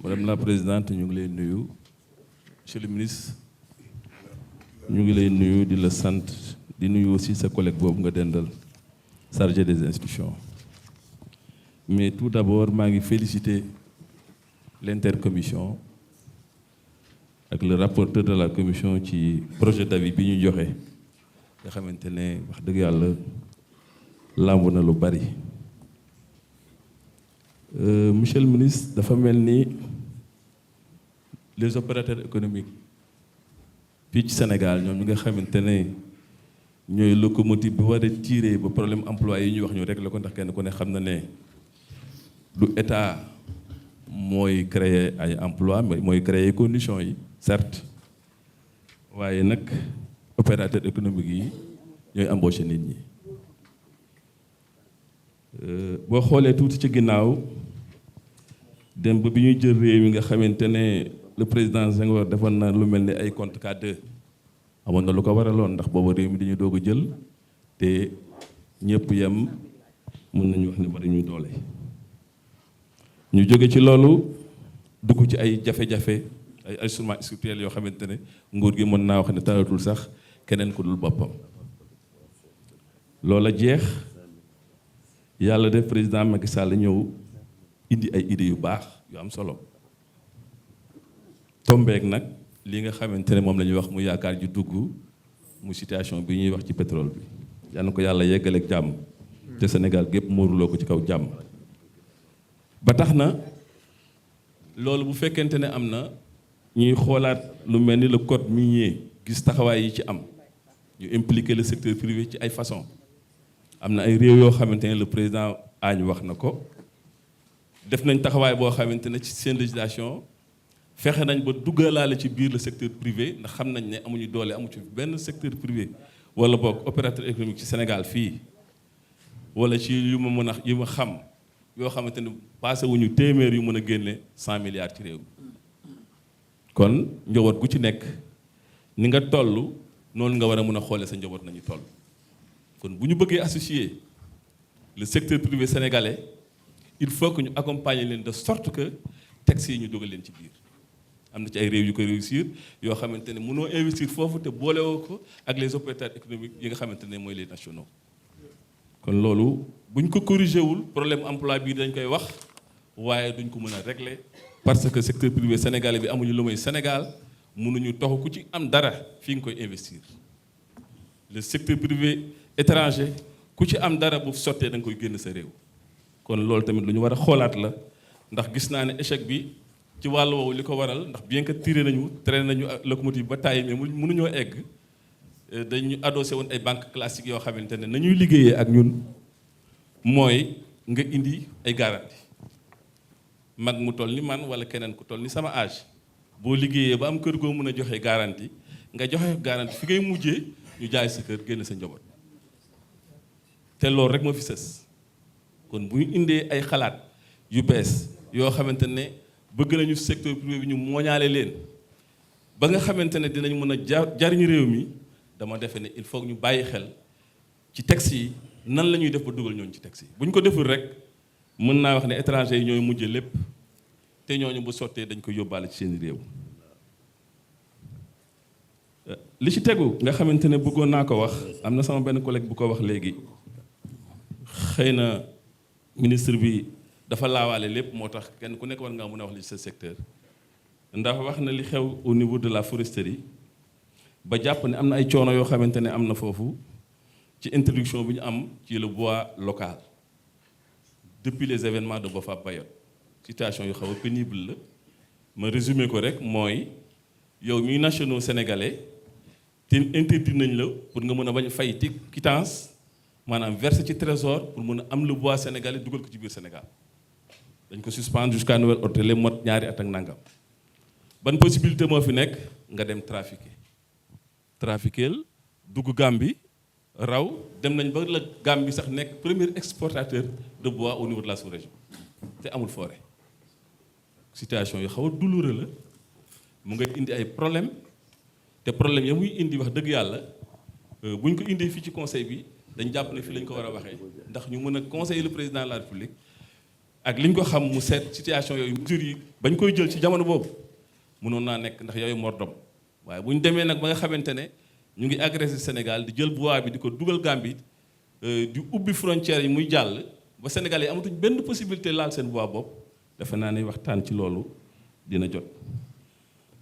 Madame la Présidente, nous ngi lay nuyu. Monsieur le ministre, ñu ngi lay nuyu di la sant di nuyu aussi sa collègue boobu nga dendal chargé des institutions. Mais tout d'abord, je veux féliciter l'intercommission avec le rapporteur de la commission ci projet d'avis bi ñu joxe nga xamante ne wax dëgg yàlla làmb na lu bari. Monsieur le ministre, dafa mel ni les opérateurs économiques fii ci Sénégal ñoom ñi nga xamante ne ñooy locomotive bi war a tirer ba problème emploi yi ñuy wax ñu régler ko ndax kenn ku ne xam na ne du état mooy créer ay emploi mais mooy créer conditions yi certes waaye nag opérateurs économiques yi ñooy embaucher nit ñi. boo xoolee tuuti ci ginnaaw dem ba bi ñuy jël réew mi nga xamante ne le président Senghor defoon na lu mel ni ay compte K2 amoon na lu ko waraloon ndax booba réew mi dañu doog a jël te ñëpp yem mën nañu wax ne bari ñu doole. ñu jóge ci loolu dugg ci ay jafe-jafe ay instruments structurels yoo xamante ne nguur gi mën naa wax ne talatul sax keneen ku dul boppam. loola jeex. yàlla def président Macky Sall ñëw indi ay idées yu baax yu am solo tombeek nag li nga xamante ne moom la ñuy wax mu yaakaar ju dugg mu situation bi ñuy wax ci pétrole bi yal na ko yàlla yeggaleeg jàmm te Sénégal gépp mooruloo ko ci kaw jàmm. ba tax na loolu bu fekkente ne am na ñuy xoolaat lu mel ni le code minier gis taxawaay yi ci am ñu impliquer le secteur privé ci ay façon am na ay réew yoo xamante ne le président Agne wax na ko def nañ taxawaay boo xamante ne ci seen législation fexe nañ ba duggalaale ci biir le secteur privé ndax xam nañ ne amuñu doole amu ci benn secteur privé wala boog opérateur économique ci Sénégal fii wala ci yu ma mën a yu ma xam yoo xamante ne passé wuñu téeméer yu mën a génne 100 milliards ci réew mi kon njaboot gu ci nekk ni nga toll noonu nga war a mën a xoolee sa njaboot nañu toll kon bu ñu bëggee associer le secteur privé sénégalais il faut que ñu accompagner leen de sorte que textes yi ñu dugal leen ci biir am na ci ay réew yu ko réussir yoo xamante ne mënoo investir foofu te boolewoo ko ak les opérateurs économiques yi nga xamante ne mooy les nationaux kon loolu buñ ko corrigé wul problème emploi bii dañ koy wax waaye duñ ko mën a régler parce que secteur privé sénégalais bi amuñu lu mooy Sénégal mënuñu toxu ku ci am dara fii nga koy investir le secteur privé étranger ku ci am dara bu sottee da nga koy génn sa réew kon loolu tamit lu ñu war a xoolaat la ndax gis naa ne échec bi ci wàllu woowu li ko waral ndax bien que tiré nañu traîné nañu locomotive ba tàyyi mais mënuñoo egg dañu adossé woon ay banques classiques yoo xamante ne nañuy liggéeyee ak ñun mooy nga indi ay garantie mag mu toll ni man wala keneen ku toll ni sama âge boo liggéeyee ba am kër goo mën a joxe garantie nga joxe garantie fi ngay mujjee ñu jaay sa kër génn sa njaboot te loolu rek moo fi sës kon bu ñu indee ay xalaat yu bees yoo xamante ne bëgg nañu secteur privé bi ñu mooñaale leen ba nga xamante ne dinañ mën a jariñu réew mi dama defe ne il faut ñu bàyyi xel ci texte yi nan la ñuy def ba dugal ñooñu ci texte yi bu ñu ko deful rek mën naa wax ne étranger yi ñooy mujje lépp te ñooñu bu sottee dañ ko yóbbaale ci seen réew. li ci tegu nga xamante ne bëggoon naa ko wax am na sama benn collègue bu ko wax léegi xëy na ministre bi dafa laawaale lépp moo tax kenn ku nekk war ngaa mën a wax li ci sa secteur ndax wax na li xew au niveau de la foresterie ba jàpp ne am na ay coono yoo xamante ne am na foofu ci introduction bi ñu am ci le bois local depuis les événements de Boffa Bayotte situation yu xaw a pénible la ma résumé ko rek mooy yow mi nationaux sénégalais te interdit nañ la pour nga mën a bañ fay ci quittance maanaam verser ci trésor pour mën a am le bois sénégalais dugal ko ci biir Sénégal dañ ko suspendre jusqu'à nouvel ordre les mot ñaari at ak nangam ban possibilité moo fi nekk nga dem trafiquer dugg Gambie raw dem nañ ba la Gambie sax nekk premier exportateur de bois au niveau de la sous-région te amul forêt situation yu xaw a douloureux la mu ngay indi ay problème te problème ya muy indi wax dëgg yàlla bu ñu ko indee fii ci conseil bi dañ jàpp ne fii lañ ko war a waxee ndax ñu mën a conseiller le président de la république ak li ñu ko xam mu seet situation yooyu mesures yi bañ koy jël ci jamono boobu mënoon naa nekk ndax yooyu mordom waaye bu ñu demee nag ba nga xamante ne ñu ngi agressé Sénégal di jël bois bi di ko dugal Gambie di ubbi frontières yi muy jàll ba Sénégal yi amatuñ benn possibilité laal seen bois bopp defe naa ne waxtaan ci loolu dina jot.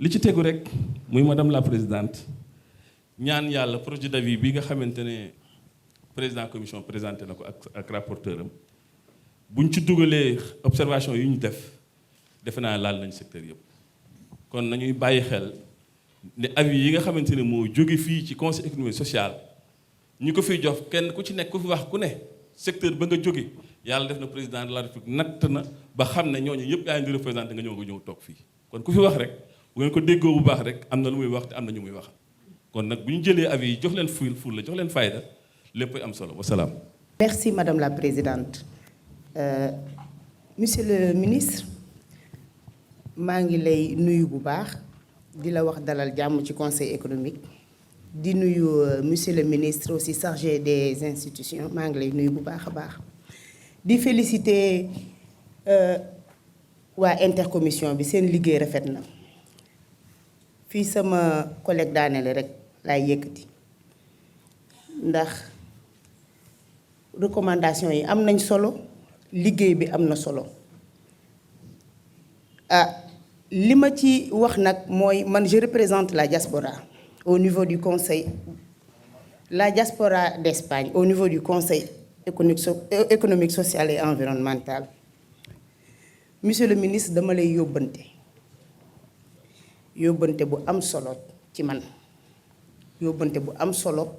li ci tegu rek muy madame la présidente ñaan yàlla projet d'avis bi nga xamante ne président commission présenté na ko ak rapporteur am buñ ci dugalee observation yi ñu def defe naa laal nañ secteur yëpp kon nañuy bàyyi xel ne avis yi nga xamante ne moo jóge fii ci conseil économique social ñi ko fiy jox kenn ku ci nekk ku fi wax ku ne secteur ba nga jóge yàlla def na président de la république natt na ba xam ne ñooñu yëpp yaa ngi di représenté nga ñëw toog fii kon ku fi wax rek bu ngeen ko déggoo bu baax rek am na lu muy wax te am na ñu muy wax kon nag bu ñu jëlee avis yi jox leen ful la jox leen fayda lépp am solo wasalaam. Merci madame la présidente. Monsieur le ministre maa ngi lay nuyu bu baax di la wax dalal jàmm ci conseil économique di nuyu monsieur le ministre aussi chargé des institutions maa ngi lay nuyu bu baax a baax di féliciter waa intercommission bi seen liggéey rafet na fii sama collègue daanele rek laay yëkkati ndax recommandation yi am nañ solo liggéey bi am na solo li ma ci wax nag mooy man je représente la diaspora au niveau du conseil, la diaspora d'Espagne au niveau du conseil économique, social et environnemental. Monsieur le ministre, dama lay yóbbante bu am solo ci man, yóbbante bu am solo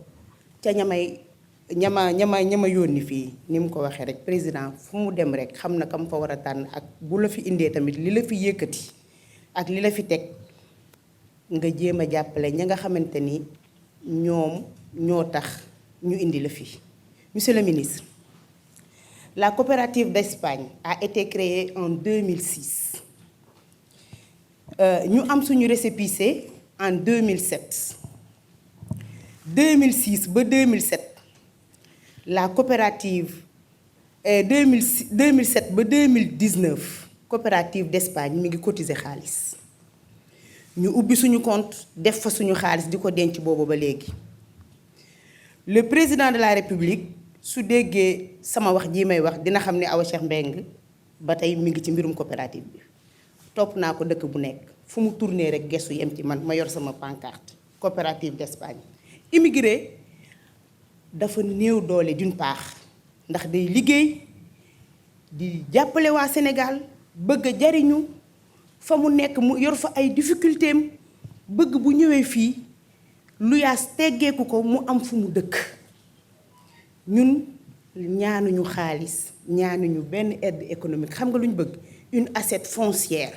ca ñama yónni fii ni mu ko waxee rek président fu mu dem rek xam na kam fa war a tànn ak bu la fi indee tamit li la fi yëkkati ak li la fi teg nga jéem a jàppale ña nga xamante ni ñoo tax ñu indi la fi. Monsieur le ministre, la coopérative d'Espagne a été créée en 2006. Ñu am suñu récépissé en 2007. 2006 ba 2007 la coopérative 2007 ba 2019 coopérative d'Espagne mi ngi cotiser xaalis ñu ubbi suñu compte def fa suñu xaalis di ko denc boobu ba léegi. Le président de la République su déggee sama wax ji may wax dina xam ne Awa Cheikh Mbengue ba tey mi ngi ci mbirum coopérative bi topp naa ko dëkk bu nekk fu mu tourné rek gestu yem ci man ma yor sama pancarte coopérative d'Espagne. Immigré dafa néew doole d'une part ndax day liggéey di jàppale waa Sénégal bëgg a jariñu fa mu nekk mu yor fa ay difficulté am bëgg bu ñëwee fii lu yaas teggeeku ko mu am fu mu dëkk. ñun ñaanuñu xaalis ñaanuñu benn aide économique xam nga lu ñu bëgg une assiette foncière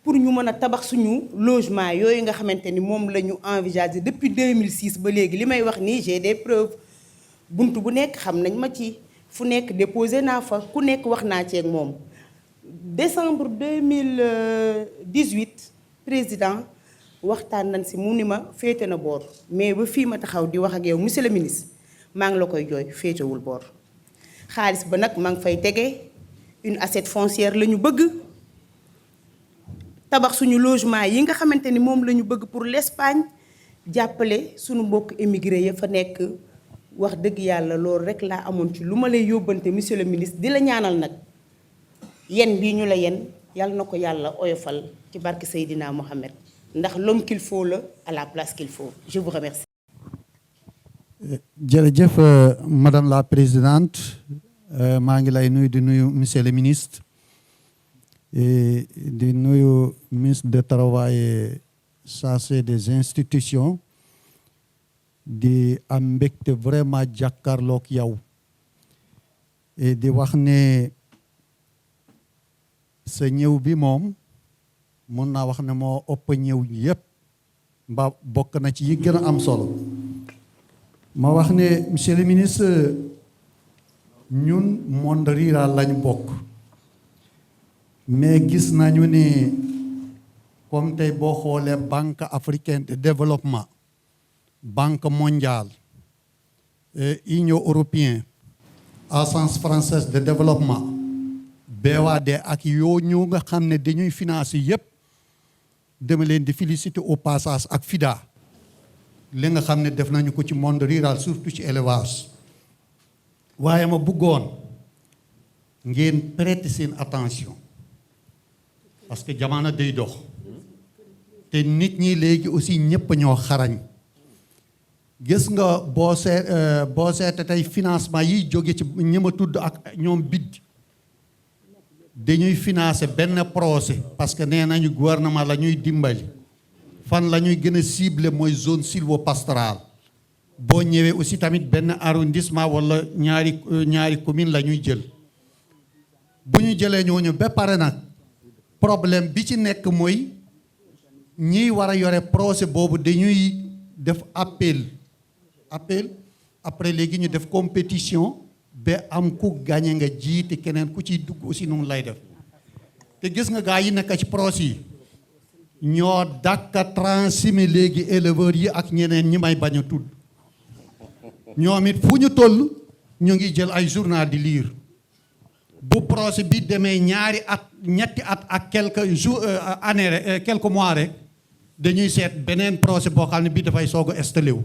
pour ñu mën a tabax suñu logement yooyu nga xamante ni moom la ñu envisagé depuis 2006 ba léegi li may wax nii j'ai des preuves buntu bu nekk xam nañ ma ci fu nekk déposé naa fa ku nekk wax naa ci ak moom. Décembre 2018 président waxtaan nañ si mu ni ma féete na boor mais ba fii ma taxaw di wax ak yow monsieur le ministre maa ngi la koy jooy féetewul boor xaalis ba nag maa ngi fay tege une assiette foncière la ñu bëgg tabax suñu logement yi nga xamante ni moom la ñu bëgg pour l'Espagne jàppale suñu mbokk émigré ya fa nekk wax dëgg yàlla loolu rek laa amoon ci lu ma lay yóbbante monsieur le ministre di la ñaanal nag yen bii ñu la yen yàlla na ko yàlla oyofal ci barke Seydina Mohamed ndax l'homme qu'il faut la à la place qu'il faut. Je vous remercie. jërëjëf madame la présidente maa ngi lay nuyu di nuyu monsieur le ministre di nuyu ministre de travail et chargé des institutions di am mbégte vraiment jàkkaarloog yow di wax ne sa ñëw bi moom mun naa wax ne moo ëpp ñëw yépp mbaa bokk na ci yi gën a am solo ma wax ne monsieur le ministre ñun monde rural lañ bokk mais gis nañu ne comme tey boo xoolee banque africaine de développement banque mondiale union européenne agence française de développement BOAD ak yoo ñu nga xam ne dañuy financer yépp dama leen di féliciter au passage ak FIDA li nga xam ne def nañu ko ci monde rural surtout ci élevage waaye ma bëggoon ngeen prêter seen attention parce que jamono day dox te nit ñi léegi aussi ñëpp ñoo xarañ gis nga boo seete tey financement yiy jóge ci ñi ma tudd ak ñoom bid dañuy financer benn projet parce que nee nañu gouvernement la ñuy dimbali fan la ñuy gën a cibler mooy zone sylvopastorale boo ñëwee aussi tamit benn arrondissement wala ñaari commune la ñuy jël bu ñu jëlee ñooñu ba pare nag problème bi ci nekk mooy ñiy war a yore projet boobu dañuy def appel après léegi ñu def compétition ba am ku gagné nga jiite keneen ku ciy dugg aussi noonu lay def te gis nga gaa yi nekk ci projet yi ñoo dàkka transhumer léegi éleveurs yi ak ñeneen ñi may bañ a tudd ñoom it fu ñu toll ñu ngi jël ay journal di lire bu projet bi demee ñetti at ak quelques jours années quelques mois rek dañuy seet beneen projet boo xam ne bii dafay soog a installé wu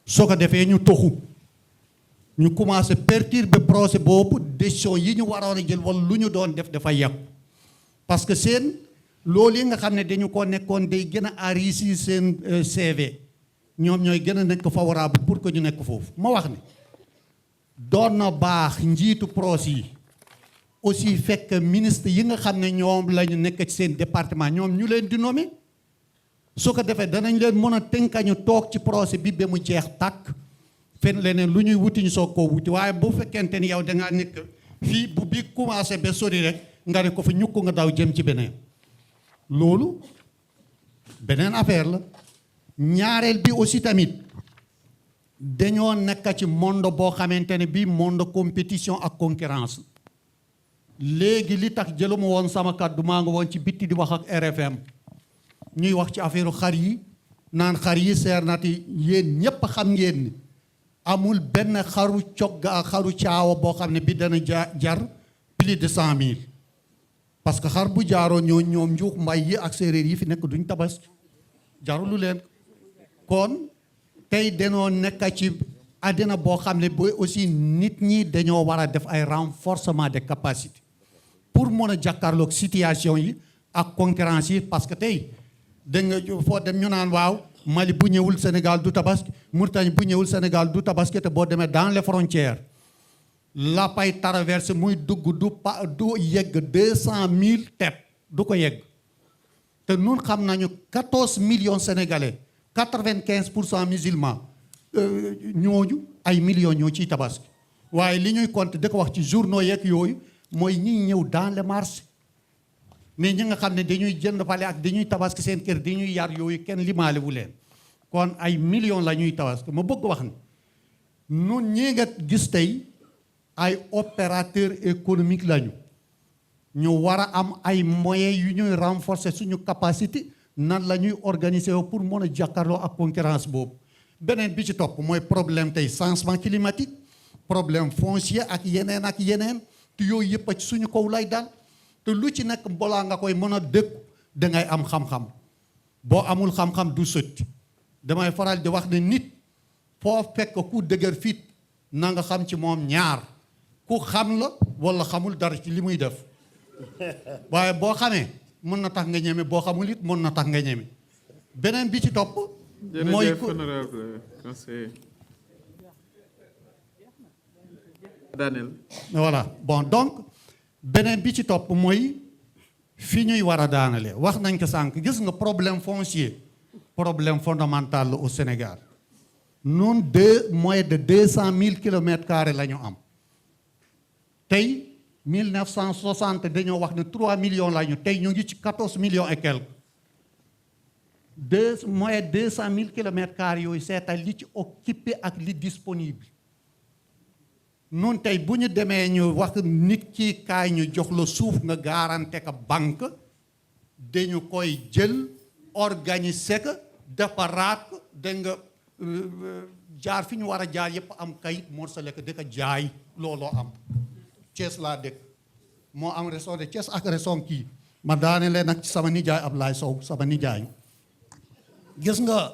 soo ko defee ñu toxu ñu commencé perturber projet boobu décision yi ñu waroon a jël wala lu ñu doon def dafay yàqu parce que seen loolu yi nga xam ne dañu ko nekkoon day gën a enrichir seen CV ñoom ñooy gën a nekk favorable pour que ñu nekk foofu ma wax ne doon na baax njiitu projet yi aussi fekk ministre yi nga xam ne ñoom la ñu nekk ci seen département ñoom ñu leen di nommer su ko defee danañ leen mën a tënkañu toog ci projet bi ba mu jeex tàkk fen leneen lu ñuy wuti ñu soog koo wuti waaye bu fekkente ni yow da ngaa nekk fii bu bi commencé ba sori rek nga ne ko fa ñukk nga daw jëm ci beneen loolu beneen affaire la ñaareel bi aussi tamit dañoo nekk ci monde boo xamante ne bii monde compétition ak concurrence léegi li tax jëluma woon sama kàddu maa ngi woon ci bitti di wax ak RFM ñuy wax ci affaire xar yi naan xar yi seer nati yéen ñépp xam ngeen ni amul benn xaru cogga ak xaru caawa boo xam ne bi dana jar plus de 100 000 parce que xar bu jaaroo ñoom njuux mbay yi ak séeréer yi fi nekk duñ tabaski jarulu leen kon tey dañoo nekk ci àddina boo xam ne booy aussi nit ñi dañoo war a def ay renforcement de capacité pour mën a jàkkaarloog situation yi ak concurrence yi parce que tey da nga foo dem ñu naan waaw Mali bu ñëwul Sénégal du tabaski Mauritanie bu ñëwul Sénégal du tabaski te boo demee dans les frontières la pay traverse muy dugg du yegg 200 000 teb du ko yegg te nun xam nañu 14 millions sénégalais 95% musulmans ñooñu ay millions ñoo ciy tabaski waaye li ñuy compter da ko wax ci journaux yeeg yooyu mooy ñi ñëw dans le marché mais ñi nga xam ne dañuy jënd fale ak dañuy tabaski seen kër dañuy yar yooyu kenn limaale wu leen kon ay millions la ñuy tabaski ma bëgg wax ni nun ñii nga gis tey ay opérateur économique lañu ñu war a am ay moyens yu ñuy renforcer suñu capacité nan la ñuy organiser pour mën a jàkkaarloo ak concurrence boobu beneen bi ci topp mooy problème tey changement climatique problème foncier ak yeneen te yooyu yëpp a ci suñu kaw lay dal te lu ci nekk balaa nga koy mën a dëkku dangay am xam-xam boo amul xam-xam du sotti damay faral di wax ne nit foo fekk ku dëgër fit na nga xam ci moom ñaar ku xam la walla xamul dara ci li muy def waaye boo xamee mën na tax nga ñeme boo xamul it mën na tax nga ñeme beneen bi ci topp mooy voilà bon donc beneen bi ci topp mooy fi ñuy war a daanale wax nañ ko sànq gis nga problème foncier problème fondamental la au Sénégal nun moins de 200 000 kilomètres carrés la ñu am tey 1960 dañoo wax ne 3 millions la ñu tey ñu ngi ci 14 millions et quelques moins 200 000 kilomètres carrés yooyu seetal li ci occupé ak li disponible noonu tey bu ñu demee ñu wax nit ki kaay ñu jox la suuf nga garanté ko banque dañu koy jël organiser ko defaraat ko da nga jaar fi ñu war a jaar yëpp am kayit morcelé ko di ko jaay looloo am Thiès laa dëkk moo am région de Thiès ak région kii ma daane leen nag ci sama nijaay Ablaye Sow sama nijaay gis nga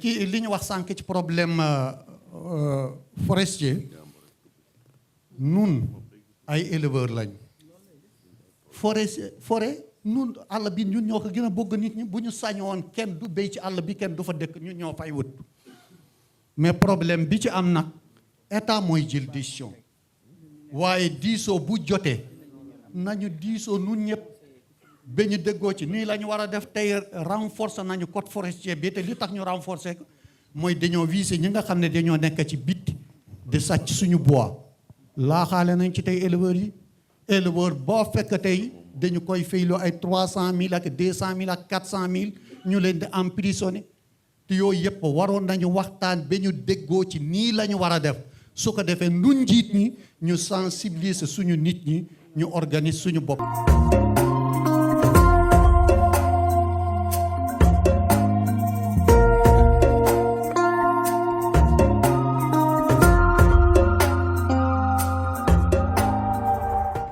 kii li ñu wax sànq ci problème forestier nun ay éleveur lañu forêt nun àll bi ñun ñoo ko gën a bëgg nit ñi bu ñu sañoon kenn du béy ci àll bi kenn du fa dëkk ñun ñoo fay wut mais problème bi ci am nag état mooy jël décision waaye diisoo bu jotee nañu diisoo nun ñëpp ba ñu déggoo ci nii la ñu war a def tey renforcer nañu code forestier bi te li tax ñu renforcer ko mooy dañoo viser ñi nga xam ne dañoo nekk ci bitti di sàcc suñu bois laaxaale nañ ci tey éleveurs yi éleveur boo fekk tey dañu koy fayloo ay 300 000 ak 200 000 ak 400 000 ñu leen di emprisonné te yooyu yëpp waroon nañu waxtaan ba ñu déggoo ci nii la ñu war a def su ko defee nun njiit ñi ñu sensibiliser suñu nit ñi ñu organise suñu bopp